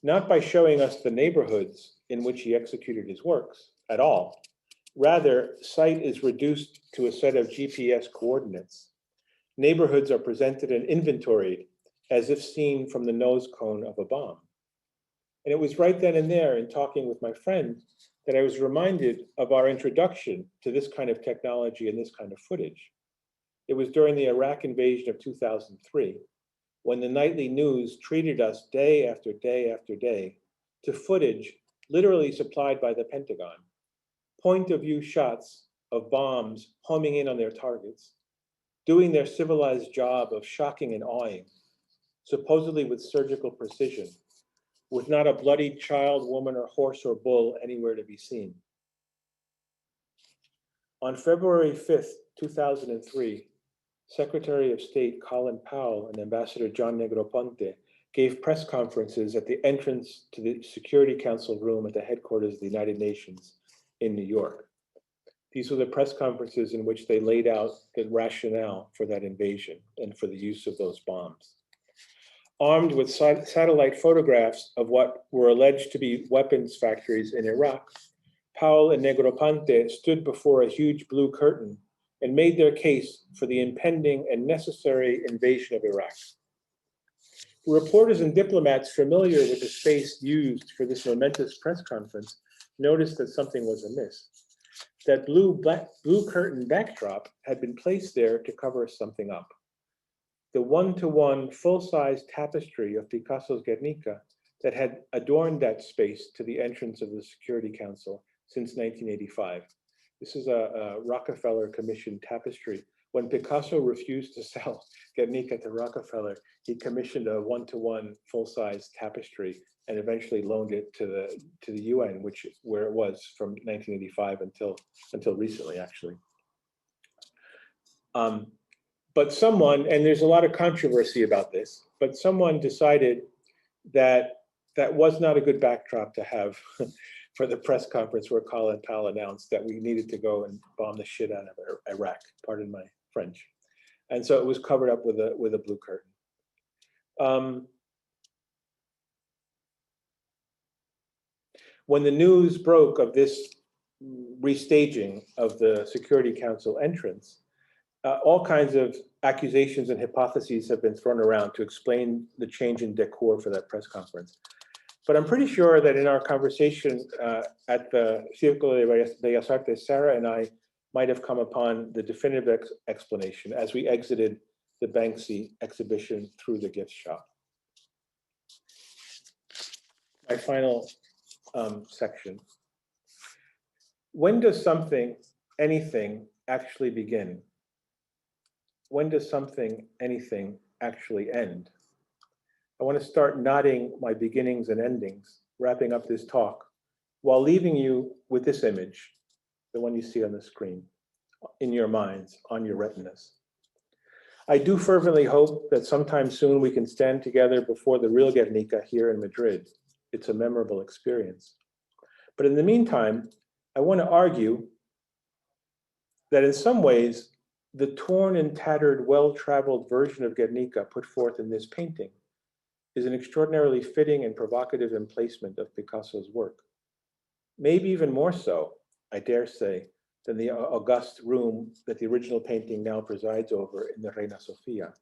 not by showing us the neighborhoods in which he executed his works at all. Rather, site is reduced to a set of GPS coordinates. Neighborhoods are presented and inventoried as if seen from the nose cone of a bomb. And it was right then and there in talking with my friend that I was reminded of our introduction to this kind of technology and this kind of footage. It was during the Iraq invasion of 2003, when the nightly news treated us day after day after day to footage literally supplied by the Pentagon, point of view shots of bombs homing in on their targets, doing their civilized job of shocking and awing, supposedly with surgical precision, with not a bloodied child, woman, or horse or bull anywhere to be seen. On February 5th, 2003, Secretary of State Colin Powell and Ambassador John Negroponte gave press conferences at the entrance to the Security Council room at the headquarters of the United Nations in New York. These were the press conferences in which they laid out the rationale for that invasion and for the use of those bombs. Armed with satellite photographs of what were alleged to be weapons factories in Iraq, Paul and Negroponte stood before a huge blue curtain and made their case for the impending and necessary invasion of Iraq. Reporters and diplomats familiar with the space used for this momentous press conference noticed that something was amiss. That blue curtain backdrop had been placed there to cover something up. The one-to-one full-size tapestry of Picasso's Guernica that had adorned that space to the entrance of the Security Council since 1985. This is a Rockefeller commissioned tapestry. When Picasso refused to sell Guernica to Rockefeller, he commissioned a one-to-one full-size tapestry and eventually loaned it to the UN, where it was from 1985 until recently, actually. But someone, and there's a lot of controversy about this, but someone decided that that was not a good backdrop to have for the press conference where Colin Powell announced that we needed to go and bomb the shit out of Iraq, pardon my French. And so it was covered up with a blue curtain. When the news broke of this restaging of the Security Council entrance, all kinds of accusations and hypotheses have been thrown around to explain the change in decor for that press conference. But I'm pretty sure that in our conversation at the Círculo de Bellas Artes, Sarah and I might have come upon the definitive explanation as we exited the Banksy exhibition through the gift shop. My final section. When does something, anything, actually begin? When does something, anything, actually end? I want to start knotting my beginnings and endings, wrapping up this talk, while leaving you with this image, the one you see on the screen, in your minds, on your retinas. I do fervently hope that sometime soon we can stand together before the real Guernica here in Madrid. It's a memorable experience. But in the meantime, I want to argue that in some ways, the torn and tattered, well-traveled version of Guernica put forth in this painting is an extraordinarily fitting and provocative emplacement of Picasso's work. Maybe even more so, I dare say, than the august room that the original painting now presides over in the Reina Sofia.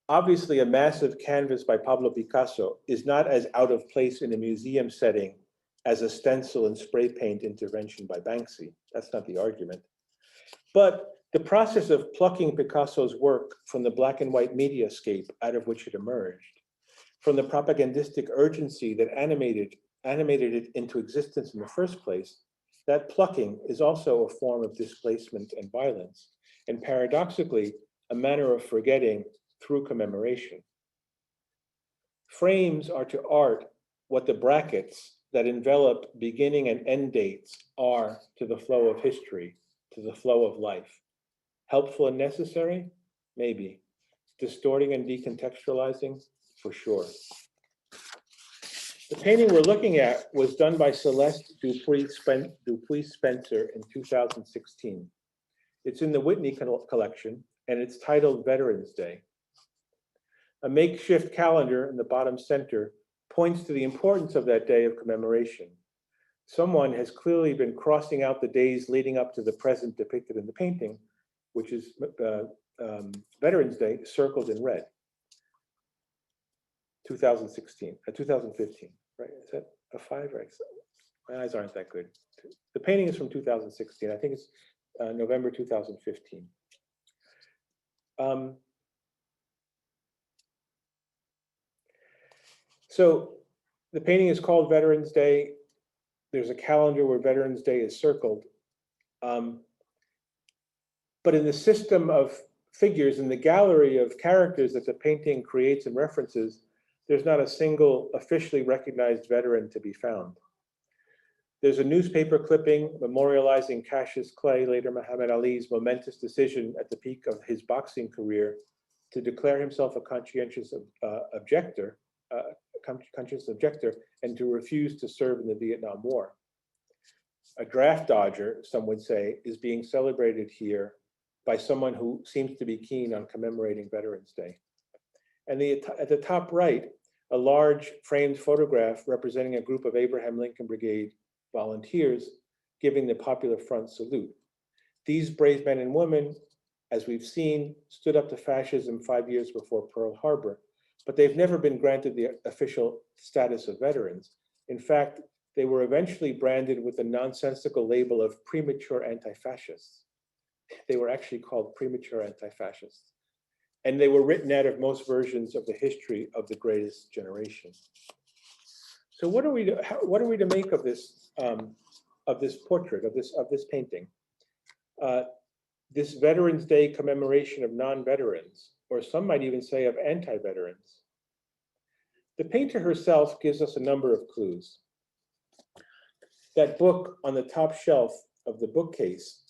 Obviously, a massive canvas by Pablo Picasso is not as out of place in a museum setting as a stencil and spray paint intervention by Banksy. That's not the argument. But the process of plucking Picasso's work from the black and white mediascape out of which it emerged, from the propagandistic urgency that animated it into existence in the first place, that plucking is also a form of displacement and violence, and paradoxically, a manner of forgetting through commemoration. Frames are to art what the brackets that envelop beginning and end dates are to the flow of history, to the flow of life. Helpful and necessary? Maybe. Distorting and decontextualizing? For sure. The painting we're looking at was done by Celeste Dupuis Spencer in 2016. It's in the Whitney collection, and it's titled Veterans Day. A makeshift calendar in the bottom center points to the importance of that day of commemoration. Someone has clearly been crossing out the days leading up to the present depicted in the painting, which is Veterans Day, circled in red. 2015, right? Is that a 5 or my eyes aren't that good. The painting is from 2016. I think it's November 2015. So the painting is called Veterans Day. There's a calendar where Veterans Day is circled. But in the system of figures, in the gallery of characters that the painting creates and references, there's not a single officially recognized veteran to be found. There's a newspaper clipping memorializing Cassius Clay, later Muhammad Ali's momentous decision at the peak of his boxing career to declare himself a conscientious objector and to refuse to serve in the Vietnam War. A draft dodger, some would say, is being celebrated here by someone who seems to be keen on commemorating Veterans Day. And at the top right, a large framed photograph representing a group of Abraham Lincoln Brigade volunteers giving the Popular Front salute. These brave men and women, as we've seen, stood up to fascism 5 years before Pearl Harbor, but they've never been granted the official status of veterans. In fact, they were eventually branded with the nonsensical label of premature anti-fascists. They were actually called premature anti-fascists. And they were written out of most versions of the history of the greatest generation. So what are we to make of this portrait, of this painting? This Veterans Day commemoration of non-veterans, or some might even say of anti-veterans. The painter herself gives us a number of clues. That book on the top shelf of the bookcase,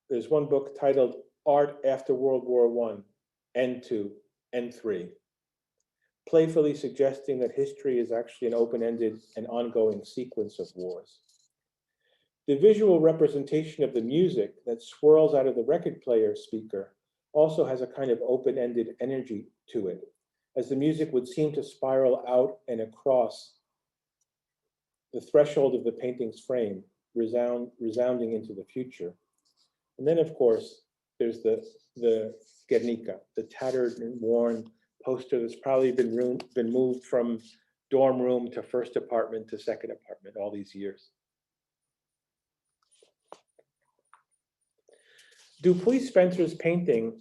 there's one book titled Art After World War I, N2, N3, playfully suggesting that history is actually an open-ended and ongoing sequence of wars. The visual representation of the music that swirls out of the record player speaker also has a kind of open-ended energy to it, as the music would seem to spiral out and across the threshold of the painting's frame, resounding into the future. And then, of course, there's the Guernica, the tattered and worn poster that's probably been moved from dorm room to first apartment to second apartment all these years. Dupuy Spencer's painting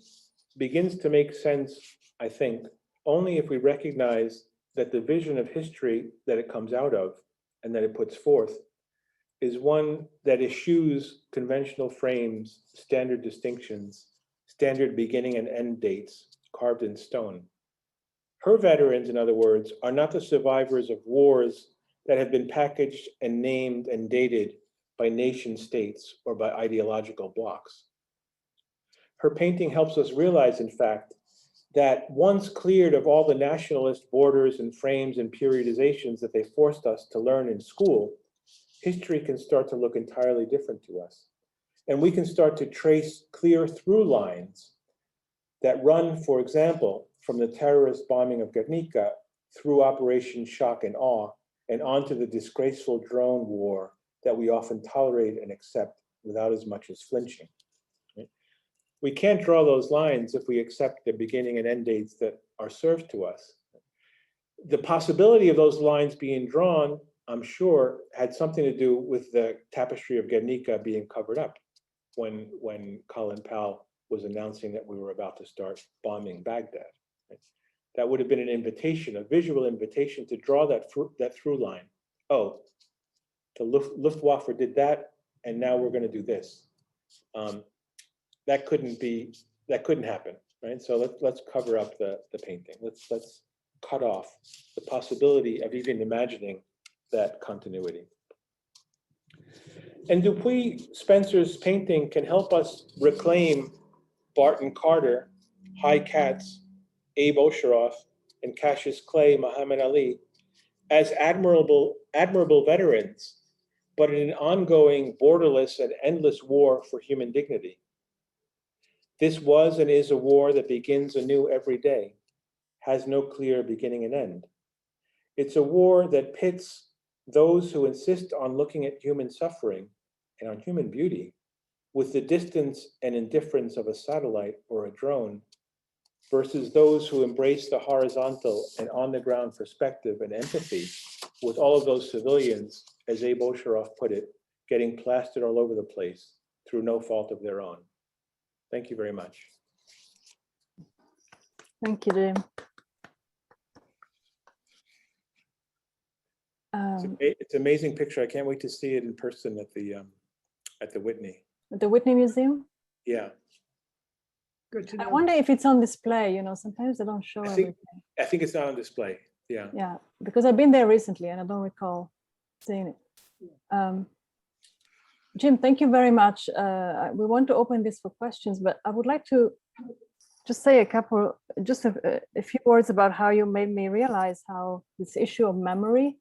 begins to make sense, I think, only if we recognize that the vision of history that it comes out of and that it puts forth is one that eschews conventional frames, standard distinctions, standard beginning and end dates carved in stone. Her veterans, in other words, are not the survivors of wars that have been packaged and named and dated by nation states or by ideological blocs. Her painting helps us realize, in fact, that once cleared of all the nationalist borders and frames and periodizations that they forced us to learn in school, history can start to look entirely different to us. And we can start to trace clear through lines that run, for example, from the terrorist bombing of Guernica through Operation Shock and Awe and onto the disgraceful drone war that we often tolerate and accept without as much as flinching. We can't draw those lines if we accept the beginning and end dates that are served to us. The possibility of those lines being drawn, I'm sure, had something to do with the tapestry of Guernica being covered up when Colin Powell was announcing that we were about to start bombing Baghdad. That would have been an invitation, a visual invitation to draw that through line. Oh, the Luftwaffe did that, and now we're going to do this. That couldn't happen, right? So let's cover up the painting. Let's cut off the possibility of even imagining that continuity. And Dupuy Spencer's painting can help us reclaim Barton Carter, Hy Katz, Abe Osheroff, and Cassius Clay, Muhammad Ali as admirable veterans, but in an ongoing, borderless, and endless war for human dignity. This was and is a war that begins anew every day, has no clear beginning and end. It's a war that pits those who insist on looking at human suffering and on human beauty with the distance and indifference of a satellite or a drone versus those who embrace the horizontal and on-the-ground perspective and empathy with all of those civilians, as Abe Osheroff put it, getting plastered all over the place through no fault of their own. Thank you very much. Thank you, Jim. It's an amazing picture. I can't wait to see it in person at the Whitney. At the Whitney Museum? Yeah. Good to know. I wonder if it's on display, you know, sometimes they don't show everything. I think it's not on display. Yeah. Yeah, because I've been there recently and I don't recall seeing it. Jim, thank you very much. We want to open this for questions, but I would like to just say a few words about how you made me realize how this issue of memory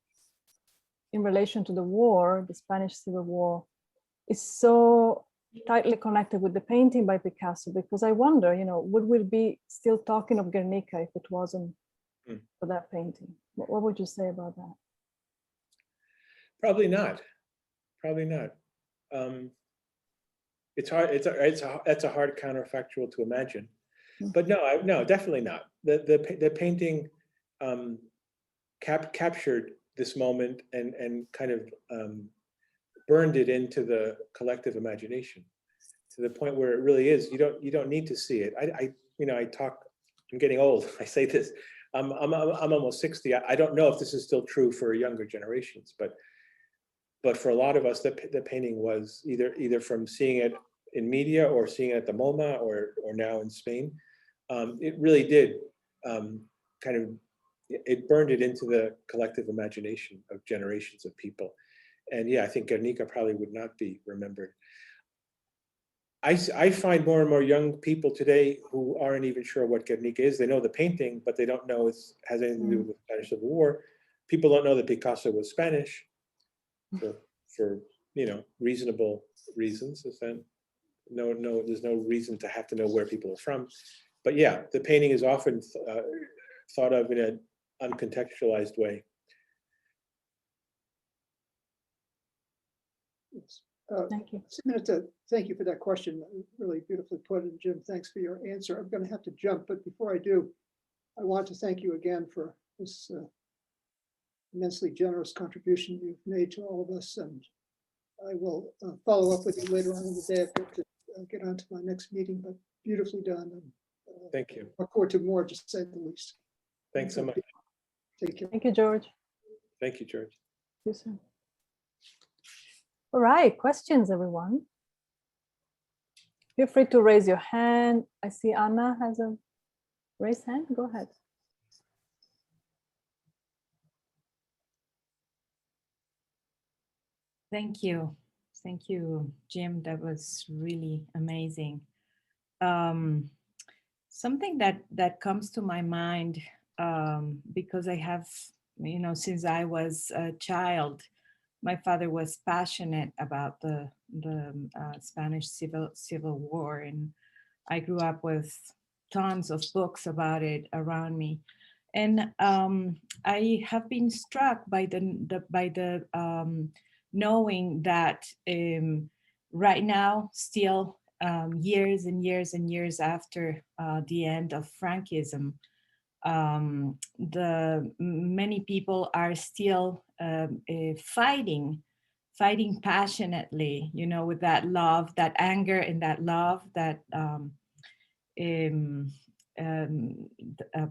in relation to the war, the Spanish Civil War, is so tightly connected with the painting by Picasso, because I wonder, you know, would we be still talking of Guernica if it wasn't for that painting? What would you say about that? Probably not. Probably not. It's hard. That's a hard counterfactual to imagine. But no, no, definitely not. The painting captured this moment and kind of burned it into the collective imagination to the point where it really is. You don't need to see it. I'm getting old. I say this. I'm almost 60. I don't know if this is still true for younger generations, but for a lot of us, the painting was either from seeing it in media or seeing it at the MoMA or now in Spain. It really did it burned it into the collective imagination of generations of people. And yeah, I think Guernica probably would not be remembered. I find more and more young people today who aren't even sure what Guernica is. They know the painting, but they don't know it has anything to do with the Spanish Civil War. People don't know that Picasso was Spanish for reasonable reasons. There's no reason to have to know where people are from. But yeah, the painting is often thought of in an uncontextualized way. Yes. Thank you. Thank you for that question. Really beautifully put. And Jim, thanks for your answer. I'm going to have to jump, but before I do, I want to thank you again for this immensely generous contribution you've made to all of us. And I will follow up with you later on in the day. I've got to get on to my next meeting, but beautifully done. And, thank you. Look forward to more, just to say the least. Thanks so much. Take care. Thank you, George. Thank you, George. See you soon. All right, questions, everyone. Feel free to raise your hand. I see Anna has a raised hand. Go ahead. Thank you. Thank you, Jim. That was really amazing. Something that comes to my mind, because I have, since I was a child, my father was passionate about the Spanish Civil War, and I grew up with tons of books about it around me. And I have been struck by the knowing that right now, still years and years and years after the end of Frankism, many people are still fighting passionately, with that love, that anger, and that love that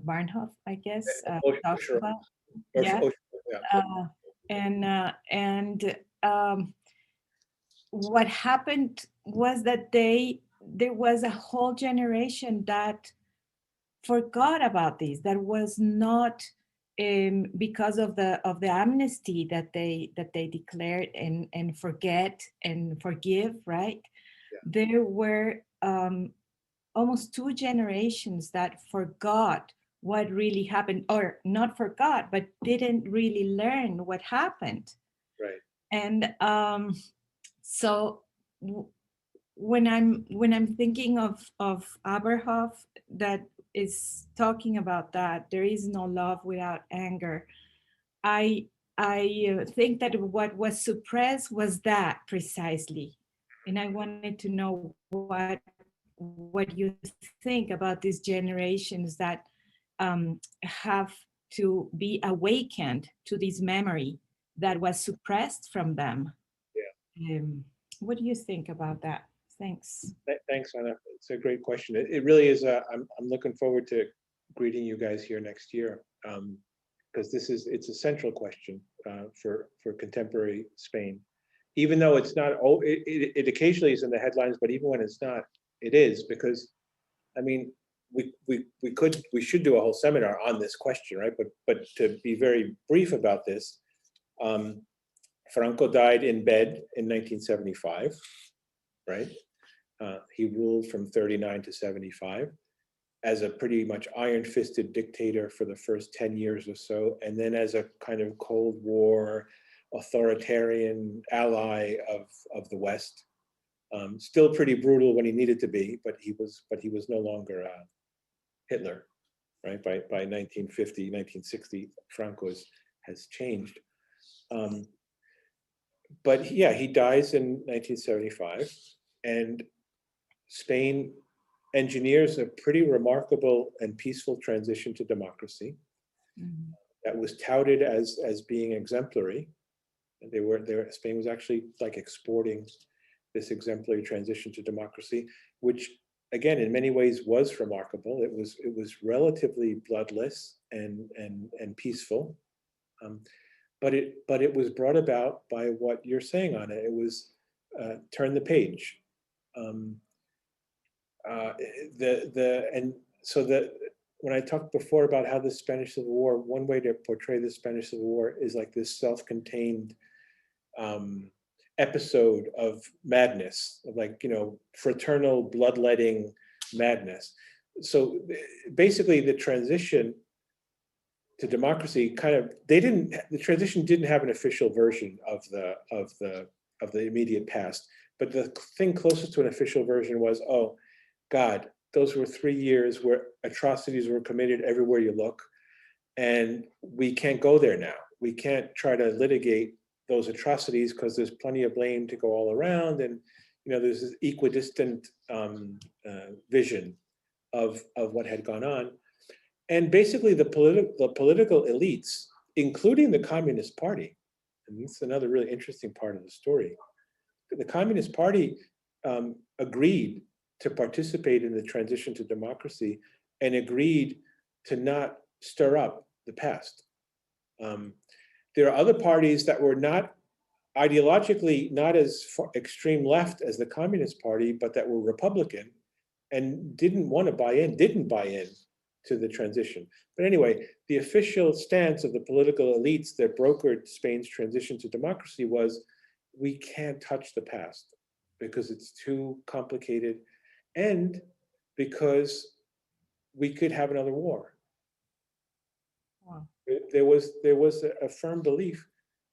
Barnhof, I guess, talks about. Yeah. What happened was that there was a whole generation that forgot about this. That was not because of the amnesty that they declared and forget and forgive, right? Yeah. There were almost 2 generations that forgot what really happened, or not forgot, but didn't really learn what happened. Right. And so when I'm thinking of Abraham, that is talking about that there is no love without anger, I think that what was suppressed was that precisely. And I wanted to know what you think about these generations that have to be awakened to this memory that was suppressed from them. Yeah. What do you think about that? Thanks. Thanks, Anna. It's a great question. It really is. I'm looking forward to greeting you guys here next year, because it's a central question for contemporary Spain. Even though it's not, it occasionally is in the headlines, but even when it's not, it is, because, I mean, we should do a whole seminar on this question, right? But to be very brief about this, Franco died in bed in 1975, right? He ruled from 39 to 75 as a pretty much iron-fisted dictator for the first 10 years or so, and then as a kind of Cold War authoritarian ally of the West. Still pretty brutal when he needed to be, but he was no longer Hitler, right? By 1950, 1960, Franco has changed. But yeah, he dies in 1975, and Spain engineers a pretty remarkable and peaceful transition to democracy that was touted as being exemplary. And Spain was actually like exporting this exemplary transition to democracy, which again, in many ways was remarkable. It was relatively bloodless and peaceful. But it was brought about by what you're saying, Anna. It was turn the page. When I talked before about how the Spanish Civil War, one way to portray the Spanish Civil War is like this self-contained episode of madness, of like, fraternal bloodletting madness. So basically the transition to democracy the transition didn't have an official version of the immediate past, but the thing closest to an official version was, oh God, those were 3 years where atrocities were committed everywhere you look, and we can't go there now. We can't try to litigate those atrocities because there's plenty of blame to go all around, and there's this equidistant vision of what had gone on. And basically the political elites, including the Communist Party, and this is another really interesting part of the story, the Communist Party agreed to participate in the transition to democracy and agreed to not stir up the past. There are other parties that were not ideologically not as extreme left as the Communist Party, but that were Republican and didn't buy in to the transition. But anyway, the official stance of the political elites that brokered Spain's transition to democracy was, we can't touch the past because it's too complicated and because we could have another war. Wow. There was a firm belief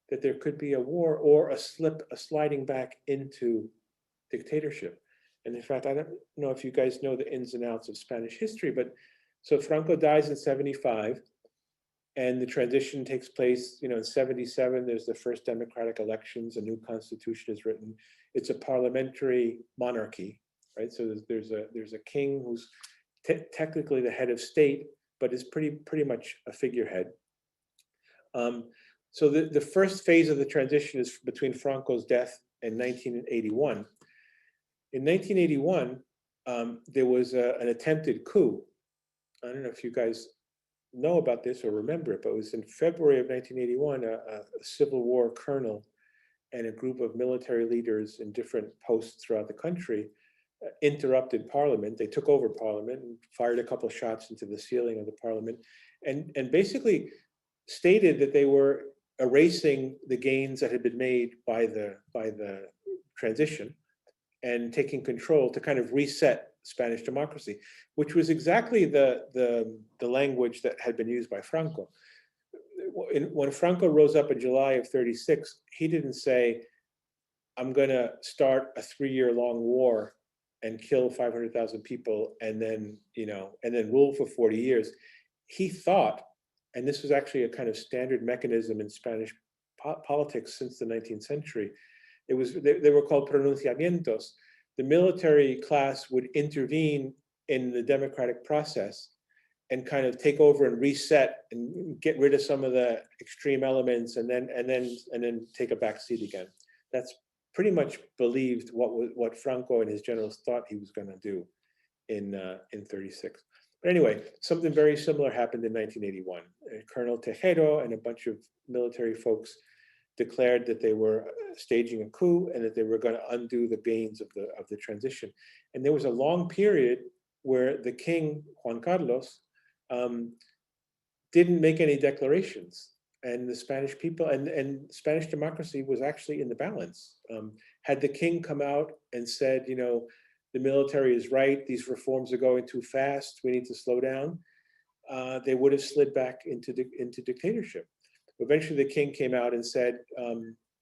that there could be a war or a sliding back into dictatorship. And in fact, I don't know if you guys know the ins and outs of Spanish history, but so Franco dies in 75, and the transition takes place, in 77, there's the first democratic elections, a new constitution is written. It's a parliamentary monarchy, right? So there's a king who's technically the head of state, but is pretty much a figurehead. So the first phase of the transition is between Franco's death and 1981. In 1981, there was an attempted coup. I don't know if you guys know about this or remember it, but it was in February of 1981, a Civil War colonel and a group of military leaders in different posts throughout the country interrupted Parliament. They took over Parliament and fired a couple of shots into the ceiling of the Parliament, and basically stated that they were erasing the gains that had been made by the transition and taking control to kind of reset Spanish democracy, which was exactly the language that had been used by Franco. When Franco rose up in July of 36, he didn't say, I'm going to start a 3-year-long war and kill 500,000 people and then rule for 40 years. He thought, and this was actually a kind of standard mechanism in Spanish politics since the 19th century, they were called pronunciamientos. The military class would intervene in the democratic process and kind of take over and reset and get rid of some of the extreme elements and then take a back seat again. That's pretty much believed what Franco and his generals thought he was going to do in 36. But anyway, something very similar happened in 1981. Colonel Tejero and a bunch of military folks declared that they were staging a coup and that they were going to undo the gains of the transition. And there was a long period where the king, Juan Carlos, didn't make any declarations. And the Spanish people and Spanish democracy was actually in the balance. Had the king come out and said, the military is right, these reforms are going too fast, we need to slow down, they would have slid back into dictatorship. Eventually, the king came out and said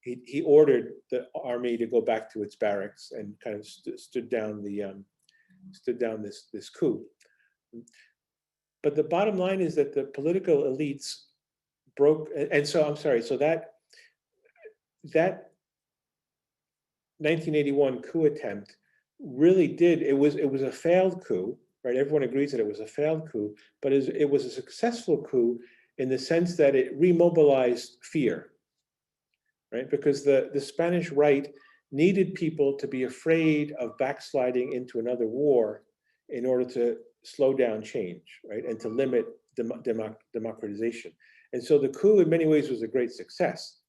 he ordered the army to go back to its barracks and kind of stood down this coup. But the bottom line is that the political elites broke, and so I'm sorry. So that 1981 coup attempt really did, it was a failed coup, right? Everyone agrees that it was a failed coup, but it was a successful coup in the sense that it remobilized fear, right? Because the Spanish right needed people to be afraid of backsliding into another war in order to slow down change, right? And to limit democratization. And so the coup in many ways was a great success.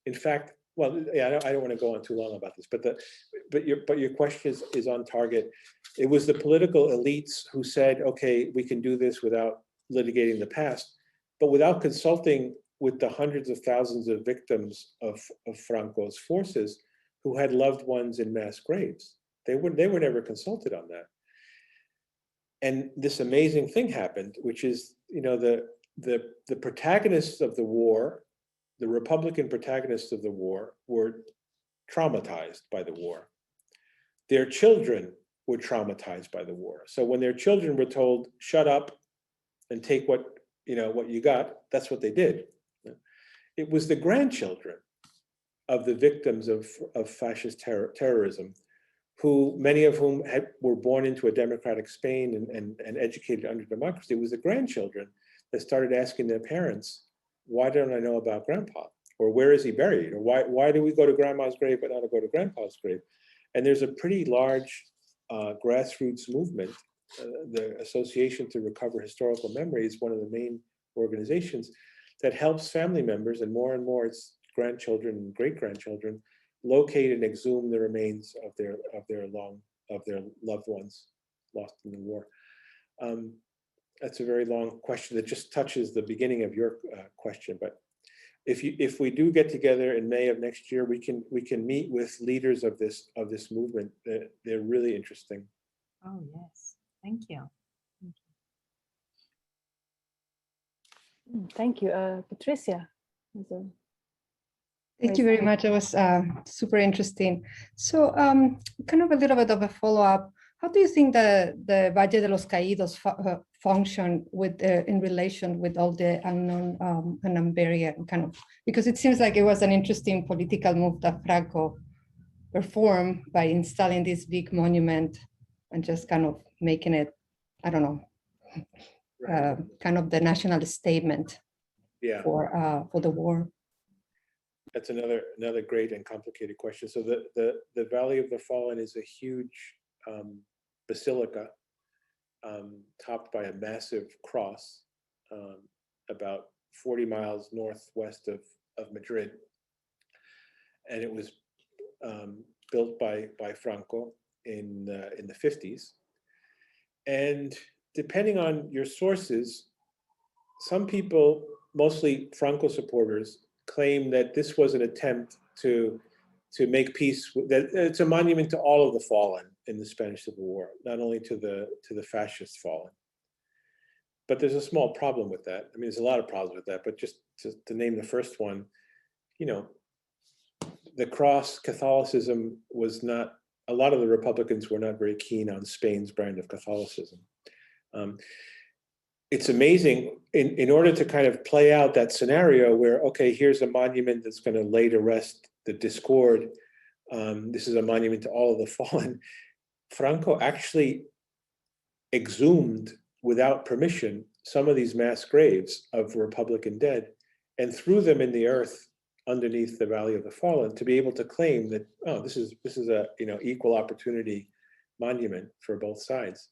In fact, well, yeah, I don't want to go on too long about this, but your question is on target. It was the political elites who said, okay, we can do this without litigating the past, but without consulting with the hundreds of thousands of victims of Franco's forces who had loved ones in mass graves. They were never consulted on that. And this amazing thing happened, which is, you know, the protagonists of the war, the Republican protagonists of the war, were traumatized by the war. Their children were traumatized by the war. So when their children were told, shut up and take what you got, that's what they did. It was the grandchildren of the victims of fascist terrorism, who many of whom were born into a democratic Spain and educated under democracy. It was the grandchildren that started asking their parents, why don't I know about grandpa? Or where is he buried? Or why do we go to grandma's grave but not go to grandpa's grave? And there's a pretty large grassroots movement. The Association to Recover Historical Memory is one of the main organizations that helps family members, and more its grandchildren and great-grandchildren, locate and exhume the remains of their loved ones lost in the war. That's a very long question that just touches the beginning of your question. But if we do get together in May of next year, we can meet with leaders of this movement. They're really interesting. Oh yes, thank you. Thank you, Patricia. Thank you very much. It was super interesting. So kind of a little bit of a follow-up. How do you think the Valle de los Caídos function with in relation with all the unknown and unburied kind of, because it seems like it was an interesting political move that Franco performed by installing this big monument and just kind of making it, I don't know, kind of the national statement for the war. That's another great and complicated question. So the Valley of the Fallen is a huge basilica topped by a massive cross about 40 miles northwest of Madrid. And it was built by Franco in the 50s. And depending on your sources, some people, mostly Franco supporters, claim that this was an attempt to make peace, that it's a monument to all of the fallen in the Spanish Civil War, not only to the fascist fallen. But there's a small problem with that. I mean, there's a lot of problems with that, but just to name the first one, you know, the cross, Catholicism was not, a lot of the Republicans were not very keen on Spain's brand of Catholicism. It's amazing, in order to kind of play out that scenario where, okay, here's a monument that's going to lay to rest the discord. This is a monument to all of the fallen. Franco actually exhumed, without permission, some of these mass graves of Republican dead and threw them in the earth underneath the Valley of the Fallen to be able to claim that, oh, this is a equal opportunity monument for both sides.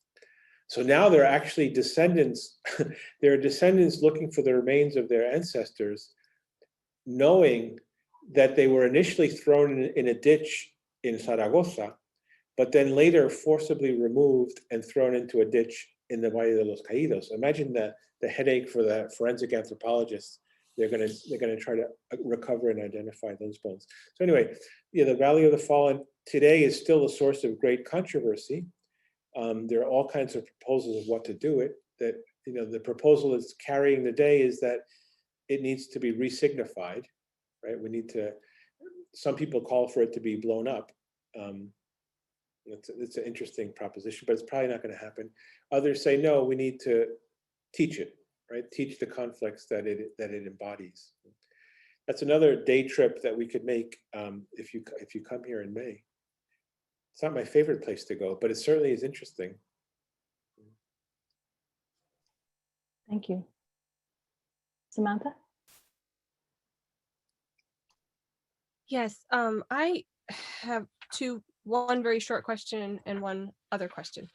So now they're actually descendants, there are descendants looking for the remains of their ancestors, knowing that they were initially thrown in a ditch in Zaragoza, but then later forcibly removed and thrown into a ditch in the Valle de los Caídos. Imagine the headache for the forensic anthropologists. They're gonna try to recover and identify those bones. So anyway, the Valley of the Fallen today is still a source of great controversy. There are all kinds of proposals of what to do it. That the proposal that's carrying the day is that it needs to be resignified, right? We need to. Some people call for it to be blown up. It's an interesting proposition, but it's probably not going to happen. Others say no. We need to teach it, right? Teach the conflicts that it embodies. That's another day trip that we could make if you come here in May. It's not my favorite place to go, but it certainly is interesting. Thank you. Samantha? Yes, I have one very short question and one other question.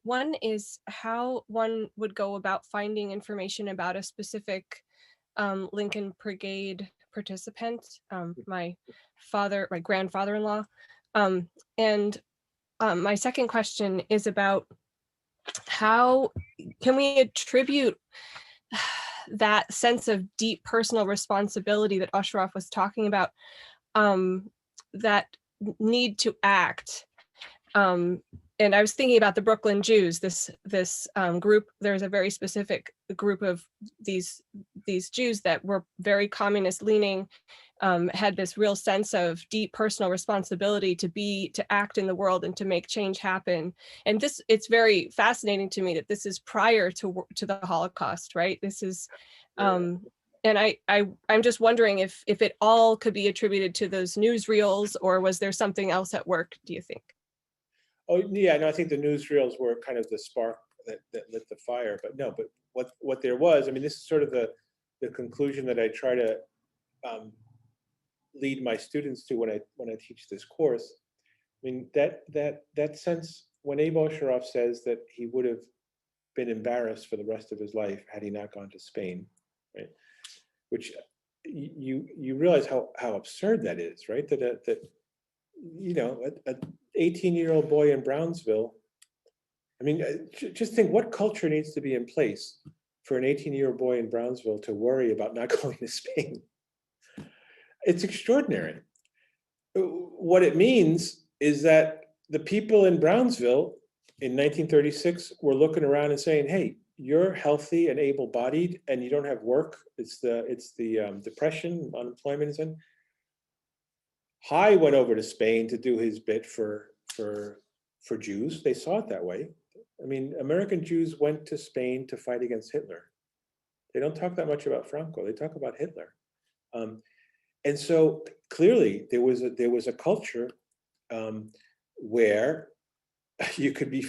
One is how one would go about finding information about a specific Lincoln Brigade participant, my grandfather-in-law. And my second question is about how can we attribute that sense of deep personal responsibility that Ashraf was talking about, that need to act. And I was thinking about the Brooklyn Jews, this group. There's a very specific group of these Jews that were very communist leaning, had this real sense of deep personal responsibility to act in the world and to make change happen. And it's very fascinating to me that this is prior to the Holocaust, right? This is, and I'm just wondering if it all could be attributed to those newsreels, or was there something else at work, do you think? Oh, yeah, no, I think the newsreels were kind of the spark that lit the fire, but no, but what there was, I mean, this is sort of the conclusion that I try to lead my students to when I teach this course. I mean, that sense, when Abe Ashraf says that he would have been embarrassed for the rest of his life had he not gone to Spain, right? Which you realize how absurd that is, right? That you know, a 18-year-old boy in Brownsville. I mean, just think what culture needs to be in place for an 18-year-old boy in Brownsville to worry about not going to Spain. It's extraordinary. What it means is that the people in Brownsville in 1936 were looking around and saying, hey, you're healthy and able-bodied and you don't have work. It's the depression, unemployment. And High went over to Spain to do his bit for Jews. They saw it that way. I mean, American Jews went to Spain to fight against Hitler. They don't talk that much about Franco. They talk about Hitler. And so clearly there was a culture where you could be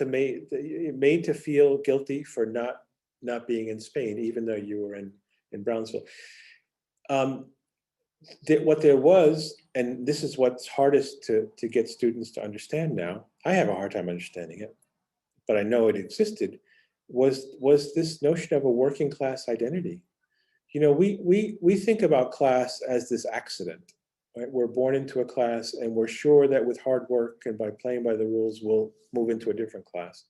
made to feel guilty for not being in Spain, even though you were in Brownsville. What there was, and this is what's hardest to get students to understand now, I have a hard time understanding it, but I know it existed, was this notion of a working class identity. You know, we think about class as this accident, right? We're born into a class and we're sure that with hard work and by playing by the rules, we'll move into a different class.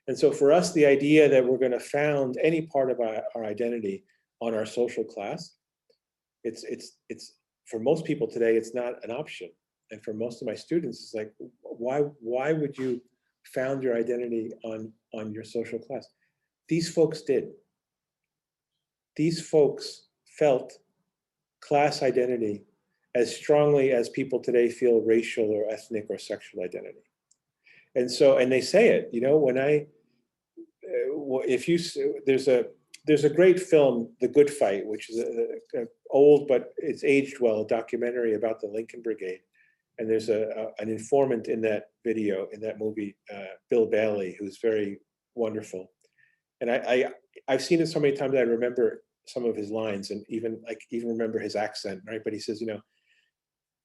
And so for us, the idea that we're going to found any part of our identity on our social class, it's for most people today, it's not an option. And for most of my students, it's like, why would you found your identity on your social class? These folks did. These folks felt class identity as strongly as people today feel racial or ethnic or sexual identity. And so, and they say it, you know, there's a great film, The Good Fight, which is a old, but it's aged well, a documentary about the Lincoln Brigade. And there's an informant in that video, in that movie, Bill Bailey, who's very wonderful. And I've seen it so many times that I remember some of his lines and even remember his accent, right? But he says, you know,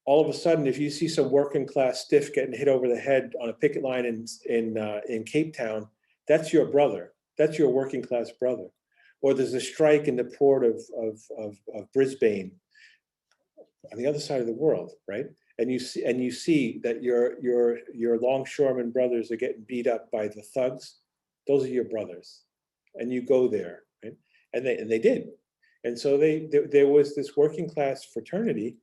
all of a sudden, if you see some working class stiff getting hit over the head on a picket line in Cape Town, that's your brother. That's your working class brother. Or there's a strike in the port of Brisbane on the other side of the world, right? And you see that your longshoreman brothers are getting beat up by the thugs. Those are your brothers, and you go there, right? And they did, and so there was this working class fraternity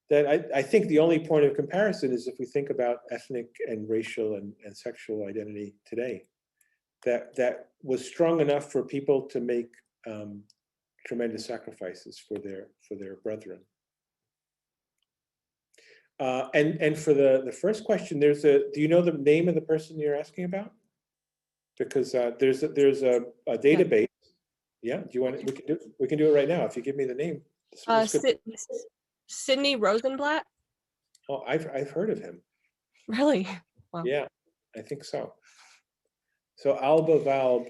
that I think the only point of comparison is if we think about ethnic and racial and sexual identity today, that was strong enough for people to make tremendous sacrifices for their brethren. And for the first question, do you know the name of the person you're asking about? Because there's a database. Yeah, do you want it? We can do it right now if you give me the name. Sidney Rosenblatt. Oh, I've heard of him. Really? Wow. Yeah, I think so. So Alba Valb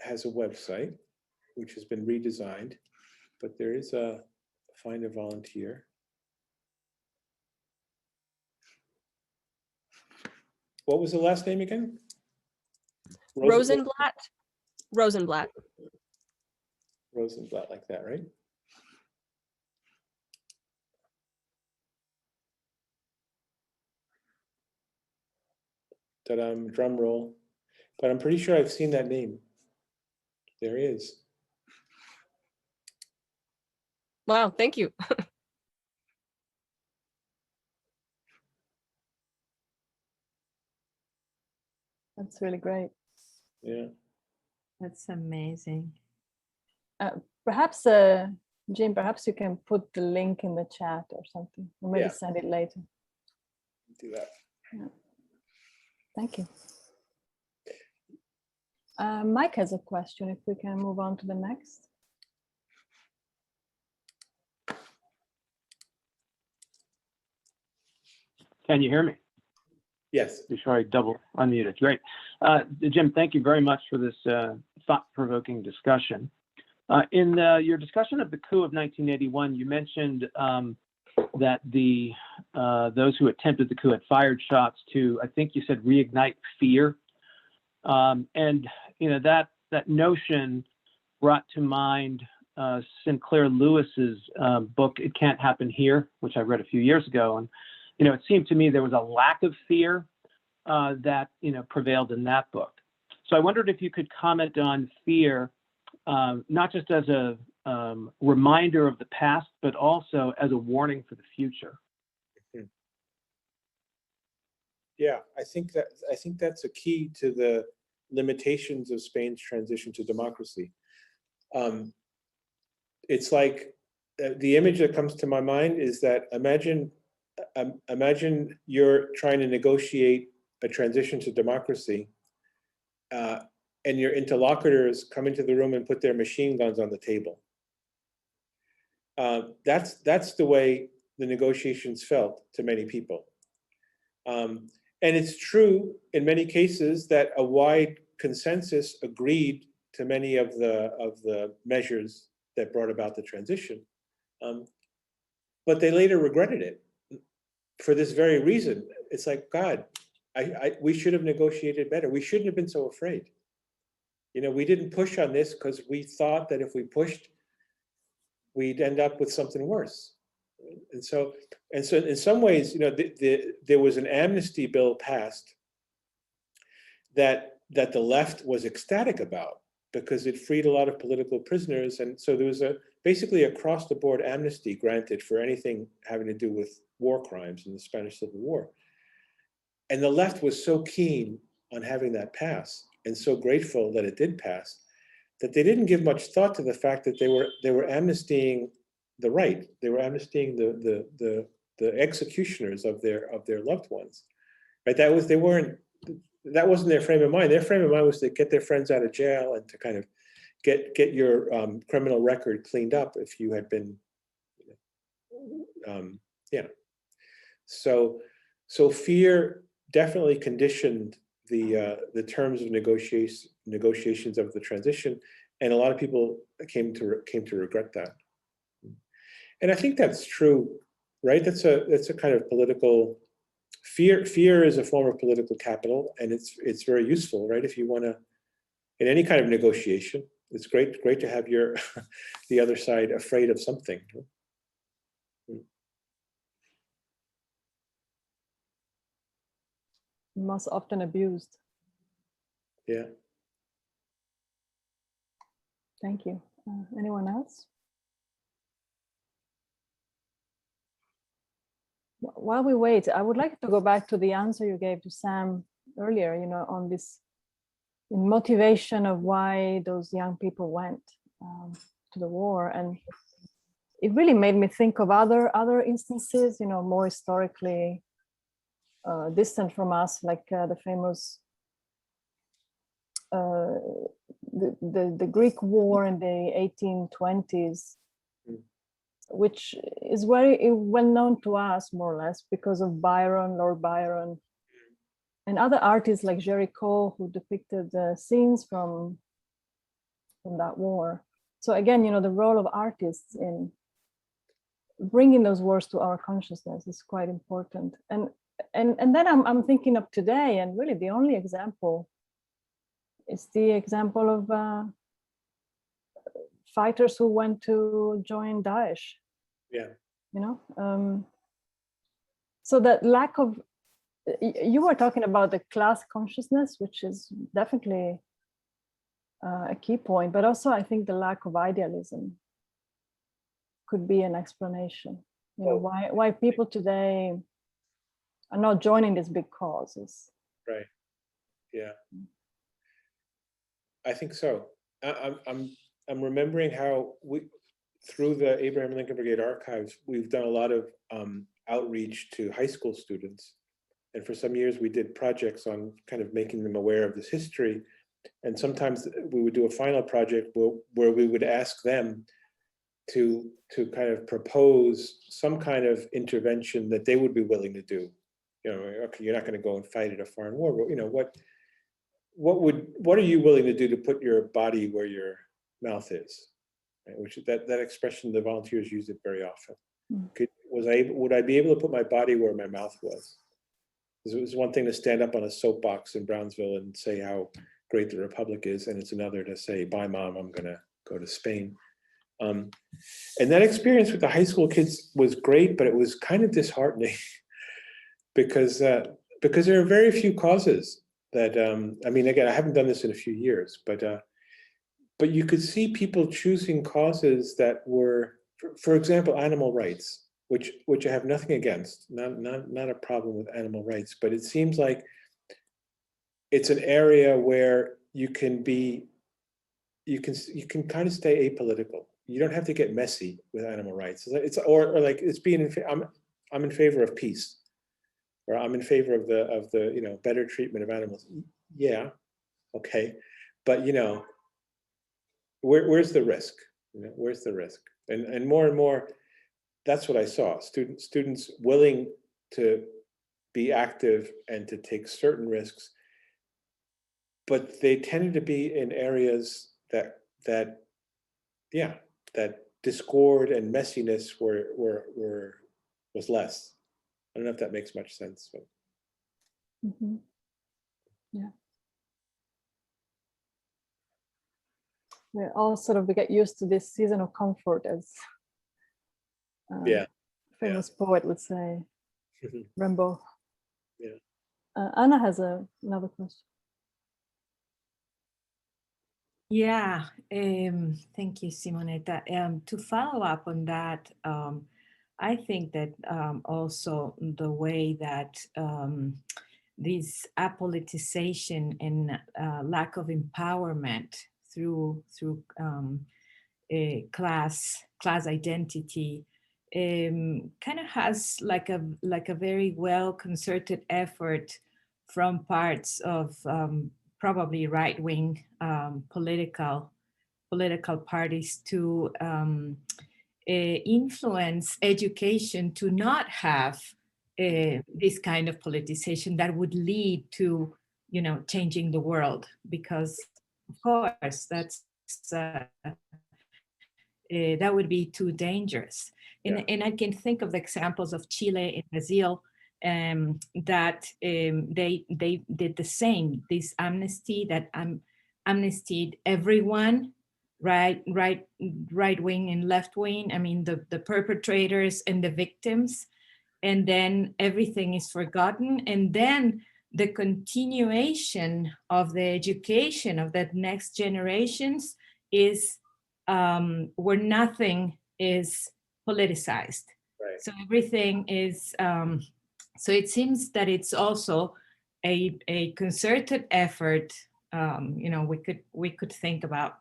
has a website which has been redesigned, but there is a find a volunteer. What was the last name again? Rosenblatt. Rosenblatt. Rosenblatt, like that, right? Drum roll. But I'm pretty sure I've seen that name. There he is. Wow, thank you. That's really great. Yeah. That's amazing. Perhaps, Jim, perhaps you can put the link in the chat or something, or maybe Yeah. send it later. Do that. Yeah. Thank you. Mike has a question, if we can move on to the next. Can you hear me? Yes. Before I double unmuted. Great. Jim, thank you very much for this thought-provoking discussion. In your discussion of the coup of 1981, you mentioned that those who attempted the coup had fired shots to, I think you said, reignite fear. And you know, that notion brought to mind Sinclair Lewis's book, It Can't Happen Here, which I read a few years ago. And you know, it seemed to me there was a lack of fear that, you know, prevailed in that book. So I wondered if you could comment on fear, not just as a reminder of the past, but also as a warning for the future. Yeah, I think that's a key to the limitations of Spain's transition to democracy. It's like the image that comes to my mind is that imagine you're trying to negotiate a transition to democracy, and your interlocutors come into the room and put their machine guns on the table. That's the way the negotiations felt to many people. And it's true in many cases that a wide consensus agreed to many of the measures that brought about the transition, but they later regretted it for this very reason. It's like, God, we should have negotiated better. We shouldn't have been so afraid. You know, we didn't push on this because we thought that if we pushed, we'd end up with something worse. And so in some ways, you know, there was an amnesty bill passed that the left was ecstatic about because it freed a lot of political prisoners. And so there was basically across the board amnesty granted for anything having to do with war crimes in the Spanish Civil War. And the left was so keen on having that pass and so grateful that it did pass that they didn't give much thought to the fact that they were amnestying the right. They were amnestying the executioners of their loved ones. Right? That wasn't their frame of mind. Their frame of mind was to get their friends out of jail and to kind of get your criminal record cleaned up if you had been, yeah. So fear definitely conditioned the terms of negotiations of the transition, and a lot of people came to regret that. And I think that's true, right? That's a kind of political fear. Fear is a form of political capital, and it's very useful, right? If you want to, in any kind of negotiation, it's great to have the other side afraid of something. Most often abused. Yeah. Thank you. Anyone else? While we wait, I would like to go back to the answer you gave to Sam earlier, you know, on this motivation of why those young people went to the war. And it really made me think of other instances, you know, more historically distant from us, like the famous the Greek War in the 1820s, which is very well known to us, more or less, because of Byron, Lord Byron, and other artists like Jericho, who depicted scenes from that war. So again, the role of artists in bringing those wars to our consciousness is quite important. And then I'm thinking of today, and really the only example is the example of fighters who went to join Daesh. Yeah. So that lack of, you were talking about the class consciousness, which is definitely a key point, but also I think the lack of idealism could be an explanation. Why people today are not joining these big causes. Right. Yeah. I think so. I'm remembering how through the Abraham Lincoln Brigade Archives, we've done a lot of outreach to high school students. And for some years we did projects on kind of making them aware of this history. And sometimes we would do a final project where we would ask them to kind of propose some kind of intervention that they would be willing to do. Okay, you're not going to go and fight at a foreign war, but what are you willing to do to put your body where your mouth is? Right? Which that expression, the volunteers use it very often. Would I be able to put my body where my mouth was? It was one thing to stand up on a soapbox in Brownsville and say how great the Republic is, and it's another to say, bye mom, I'm gonna go to Spain. And that experience with the high school kids was great, but it was kind of disheartening because there are very few causes that, again, I haven't done this in a few years, but you could see people choosing causes that were, for example, animal rights, which I have nothing against, not a problem with animal rights, but it seems like it's an area where you can kind of stay apolitical. You don't have to get messy with animal rights. I'm in favor of peace, or I'm in favor of the better treatment of animals. Yeah, okay, but where's the risk? Where's the risk? And more, that's what I saw. Students willing to be active and to take certain risks, but they tended to be in areas that discord and messiness was less. I don't know if that makes much sense. But. Mm-hmm. Yeah. We all sort of get used to this season of comfort, as famous poet would say, Rimbaud. Yeah. Anna has another question. Yeah, thank you, Simonetta. To follow up on that, I think that also the way that this apoliticization and lack of empowerment through class identity kind of has like a very well concerted effort from parts of probably right-wing political parties to influence education to not have this kind of politicization that would lead to, changing the world, because of course that would be too dangerous. And I can think of the examples of Chile and Brazil that they did the same. This amnesty that amnestied everyone, right wing and left wing. I mean the perpetrators and the victims, and then everything is forgotten, and then the continuation of the education of that next generations is where nothing is politicized. Right. So everything is. So it seems that it's also a concerted effort. We could think about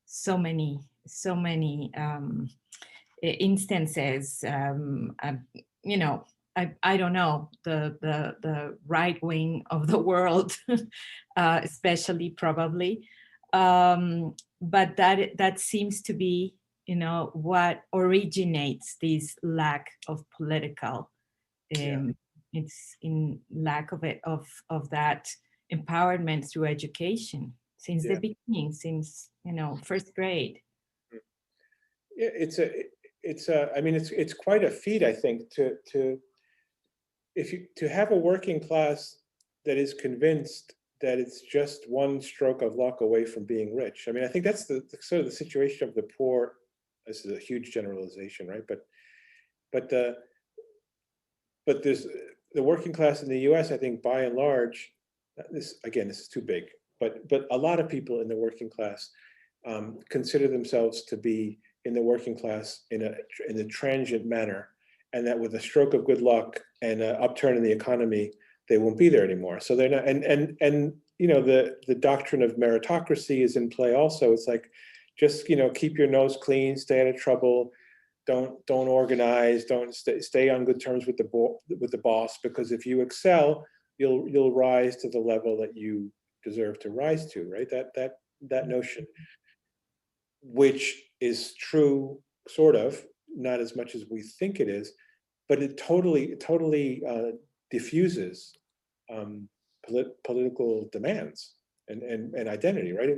so many instances. I don't know, the right wing of the world, especially probably, but that seems to be what originates this lack of political, it's in lack of it, of that empowerment through education since the beginning, since, first grade. Yeah, it's quite a feat, I think, to have a working class that is convinced that it's just one stroke of luck away from being rich. I mean, I think that's the sort of the situation of the poor. This is a huge generalization, right? But there's the working class in the U.S., I think, by and large, this is too big, but a lot of people in the working class consider themselves to be in the working class in a transient manner, and that with a stroke of good luck and an upturn in the economy, they won't be there anymore. So they're not, and the doctrine of meritocracy is in play also. It's like, just keep your nose clean, stay out of trouble, don't organize, don't stay on good terms with the boss, because if you excel, you'll rise to the level that you deserve to rise to, right? That notion, which is true, sort of, not as much as we think it is, but it totally diffuses political demands and identity, right?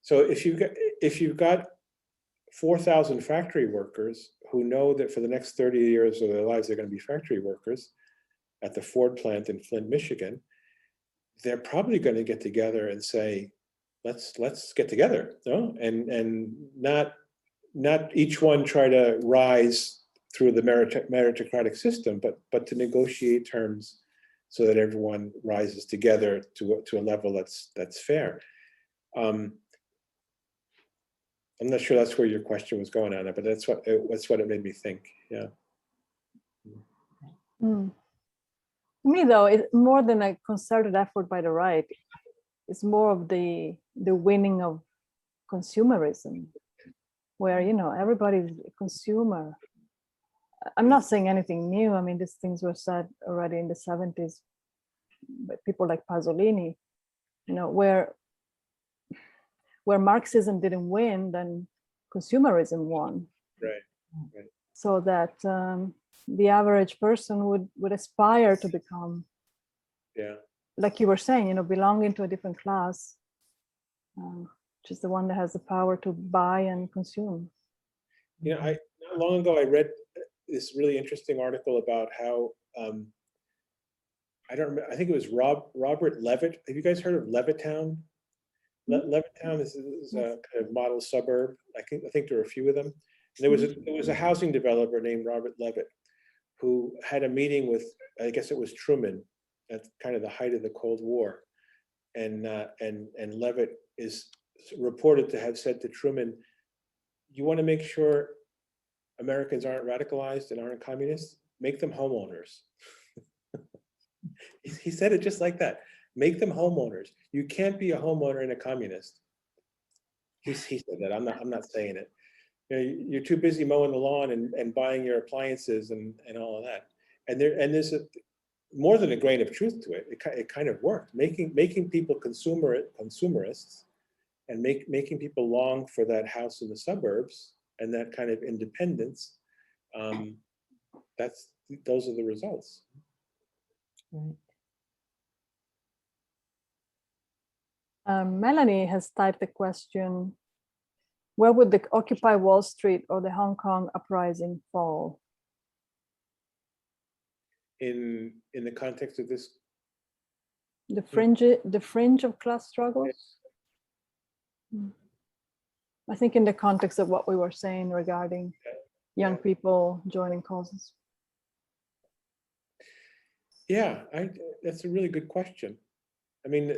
So if you've got 4,000 factory workers who know that for the next 30 years of their lives they're going to be factory workers at the Ford plant in Flint, Michigan, they're probably going to get together and say, let's get together, and not each one try to rise through the meritocratic system, but to negotiate terms so that everyone rises together to a level that's fair. I'm not sure that's where your question was going, Anna, but that's what it made me think. Yeah. To me, though, it's more than a concerted effort by the right. It's more of the winning of consumerism, where everybody's a consumer. I'm not saying anything new. I mean, these things were said already in the 70s by people like Pasolini. Where Marxism didn't win, then consumerism won. Right. So that the average person would aspire to become, like you were saying, belonging to a different class, which is the one that has the power to buy and consume. Not long ago I read this really interesting article about how I don't remember. I think it was Robert Levitt. Have you guys heard of Levittown? Levittown is a kind of model suburb. I think there are a few of them. And there was a housing developer named Robert Levitt who had a meeting with, I guess it was Truman, at kind of the height of the Cold War, and Levitt is reported to have said to Truman, "You want to make sure Americans aren't radicalized and aren't communists? Make them homeowners." He said it just like that. Make them homeowners. You can't be a homeowner and a communist. He said that. I'm not saying it. You're too busy mowing the lawn and buying your appliances and all of that. And there's more than a grain of truth to it. It kind of worked. Making people consumerists and making people long for that house in the suburbs and that kind of independence. Those are the results. Right. Melanie has typed the question, where would the Occupy Wall Street or the Hong Kong uprising fall? In the context of this? The fringe of class struggles? I think in the context of what we were saying regarding young people joining causes. Yeah, that's a really good question. I mean,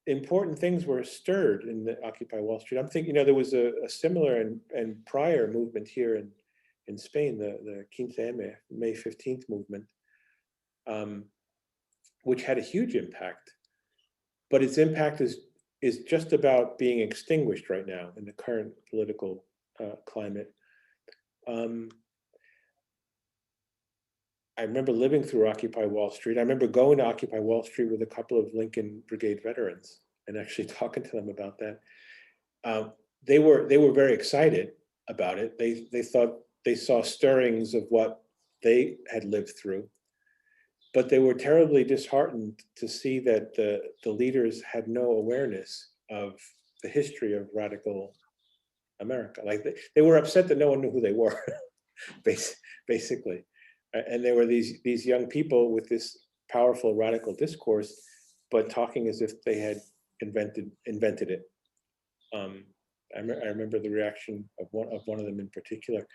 important things were stirred in the Occupy Wall Street. I'm thinking, there was a similar and prior movement here in Spain, the 15M, May 15th movement, which had a huge impact. But its impact is just about being extinguished right now in the current political climate. I remember living through Occupy Wall Street. I remember going to Occupy Wall Street with a couple of Lincoln Brigade veterans and actually talking to them about that. They were very excited about it. They thought they saw stirrings of what they had lived through, but they were terribly disheartened to see that the leaders had no awareness of the history of radical America. Like they were upset that no one knew who they were, basically. And there were these young people with this powerful radical discourse, but talking as if they had invented it. I remember the reaction of one of them in particular.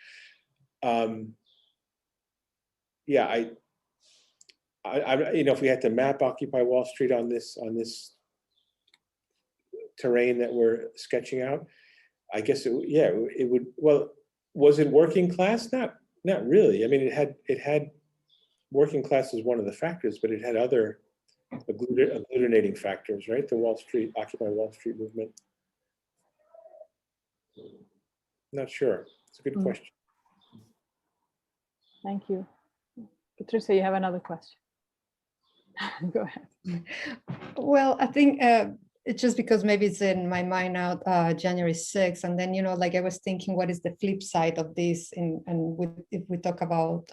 Yeah, I if we had to map Occupy Wall Street on this terrain that we're sketching out, I guess it would. Well, was it working class? Not really. I mean, it had working class as one of the factors, but it had other agglutinating factors, right? The Occupy Wall Street movement. Not sure. It's a good question. Thank you. Patricia, you have another question. Go ahead. Well, I think it's just because maybe it's in my mind now, January 6th. And then, like I was thinking, what is the flip side of this? If we talk about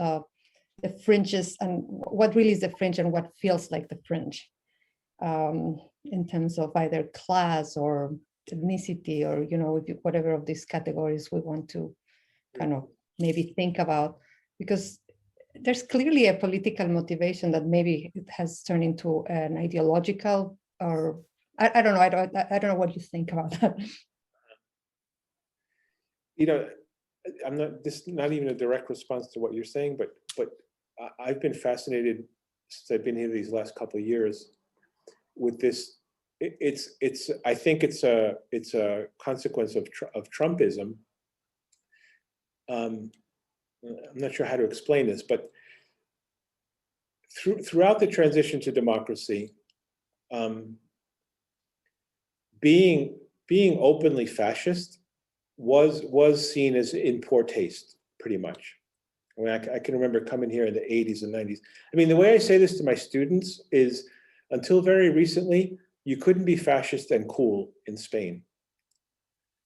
the fringes and what really is the fringe and what feels like the fringe in terms of either class or ethnicity or, whatever of these categories we want to kind of maybe think about, because there's clearly a political motivation that maybe it has turned into an ideological, or I don't know. I don't know what you think about that. I'm not. This is not even a direct response to what you're saying, but I've been fascinated since I've been here these last couple of years with this. I think it's a consequence of Trumpism. I'm not sure how to explain this, but throughout the transition to democracy, being openly fascist was seen as in poor taste, pretty much. I mean, I can remember coming here in the 80s and 90s. I mean, the way I say this to my students is, until very recently, you couldn't be fascist and cool in Spain.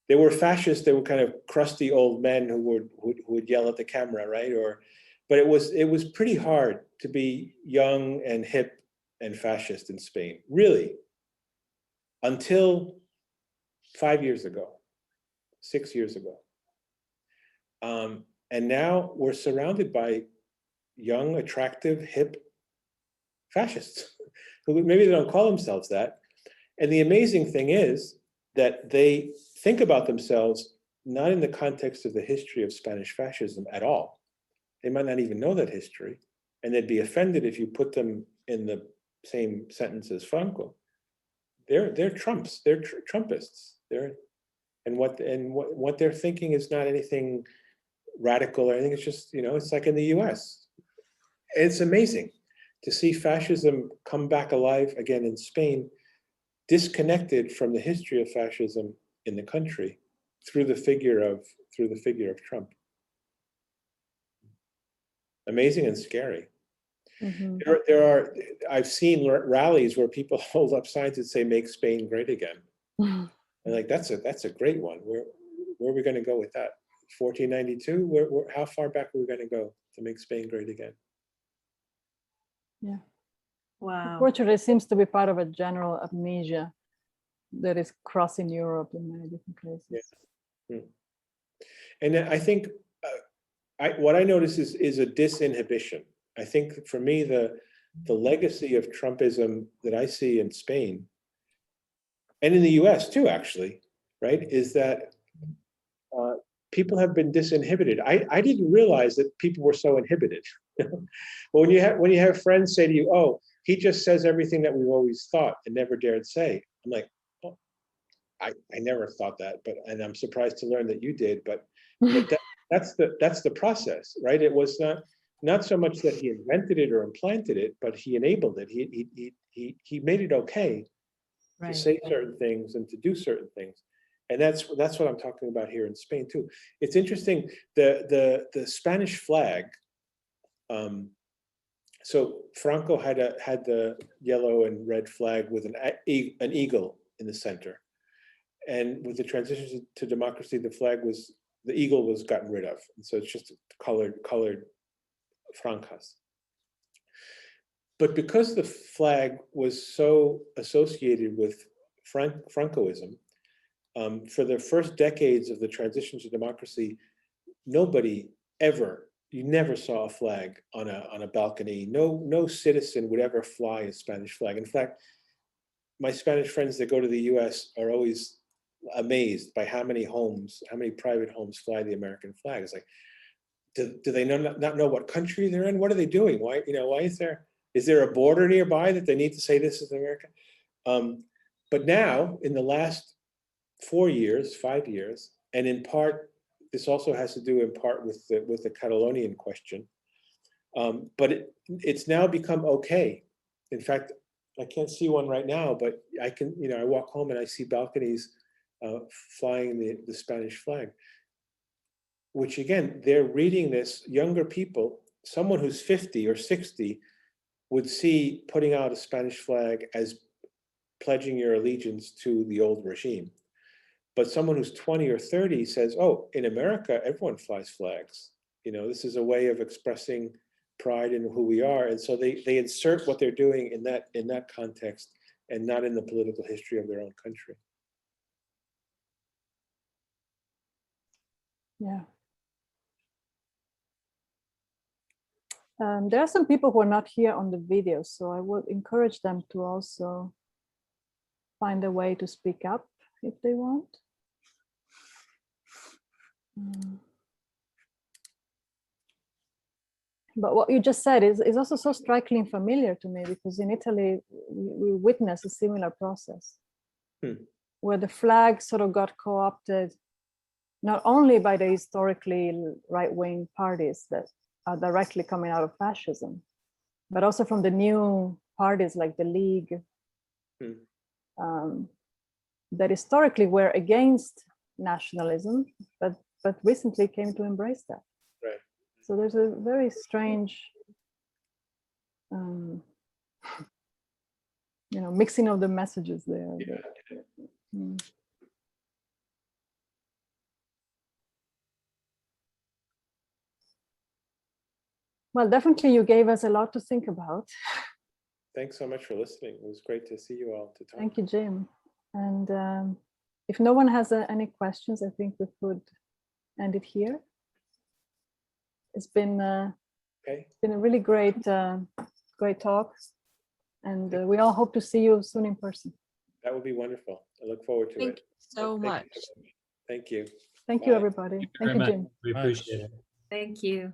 They were fascists. They were kind of crusty old men who would yell at the camera, right? But it was pretty hard to be young and hip and fascist in Spain, really, until 5 years ago, 6 years ago. And now we're surrounded by young, attractive, hip fascists who maybe they don't call themselves that. And the amazing thing is that they think about themselves not in the context of the history of Spanish fascism at all. They might not even know that history, and they'd be offended if you put them in the same sentence as Franco. They're Trumps. They're Trumpists. What they're thinking is not anything radical or anything. It's just, it's like in the U.S. It's amazing to see fascism come back alive again in Spain, disconnected from the history of fascism in the country through the figure of Trump. Amazing and scary. Mm-hmm. I've seen rallies where people hold up signs that say "Make Spain Great Again," and like that's a great one. Where are we going to go with that? 1492. How far back are we going to go to make Spain great again? Yeah. Wow. Unfortunately, it seems to be part of a general amnesia that is crossing Europe in many different places. Yeah. And I think what I notice is a disinhibition. I think for me, the legacy of Trumpism that I see in Spain, and in the US too, actually, right, is that people have been disinhibited. I didn't realize that people were so inhibited. When you have friends say to you, "Oh, he just says everything that we've always thought and never dared say," I'm like, "Oh, I never thought that," and I'm surprised to learn that you did. But that's the process, right? It was not so much that he invented it or implanted it, but he enabled it. He made it okay to say certain things and to do certain things. And that's what I'm talking about here in Spain too. It's interesting, the Spanish flag. So Franco had the yellow and red flag with an eagle in the center, and with the transition to democracy, the flag was the eagle was gotten rid of. And so it's just colored francas. But because the flag was so associated with Francoism, for the first decades of the transition to democracy, nobody ever, you never saw a flag on a balcony. No citizen would ever fly a Spanish flag. In fact, my Spanish friends that go to the US are always amazed by how many homes, how many private homes fly the American flag. It's like, do they not know what country they're in? What are they doing? Why, why is there a border nearby that they need to say this is America? But now, in the last 4 years, 5 years, and in part, this also has to do in part with the Catalonian question, but it's now become okay. In fact, I can't see one right now, but I can, I walk home and I see balconies flying the Spanish flag, which again, they're reading this, younger people, someone who's 50 or 60 would see putting out a Spanish flag as pledging your allegiance to the old regime. But someone who's 20 or 30 says, oh, in America, everyone flies flags. This is a way of expressing pride in who we are. And so they insert what they're doing in that context and not in the political history of their own country. Yeah. There are some people who are not here on the video, so I would encourage them to also find a way to speak up if they want. But what you just said is also so strikingly familiar to me, because in Italy, we witnessed a similar process where the flag sort of got co-opted, not only by the historically right-wing parties that are directly coming out of fascism, but also from the new parties like the League, that historically were against nationalism, but recently came to embrace that. Right. So there's a very strange, mixing of the messages there. Yeah. Well, definitely you gave us a lot to think about. Thanks so much for listening. It was great to see you all, to talk. Thank you, Jim. And if no one has any questions, I think we could end it here. It's been a really great talk, and we all hope to see you soon in person. That would be wonderful. I look forward to it. Thank you so much. Thank you. Thank you, everybody. Thank you, Jim. We appreciate it. Thank you.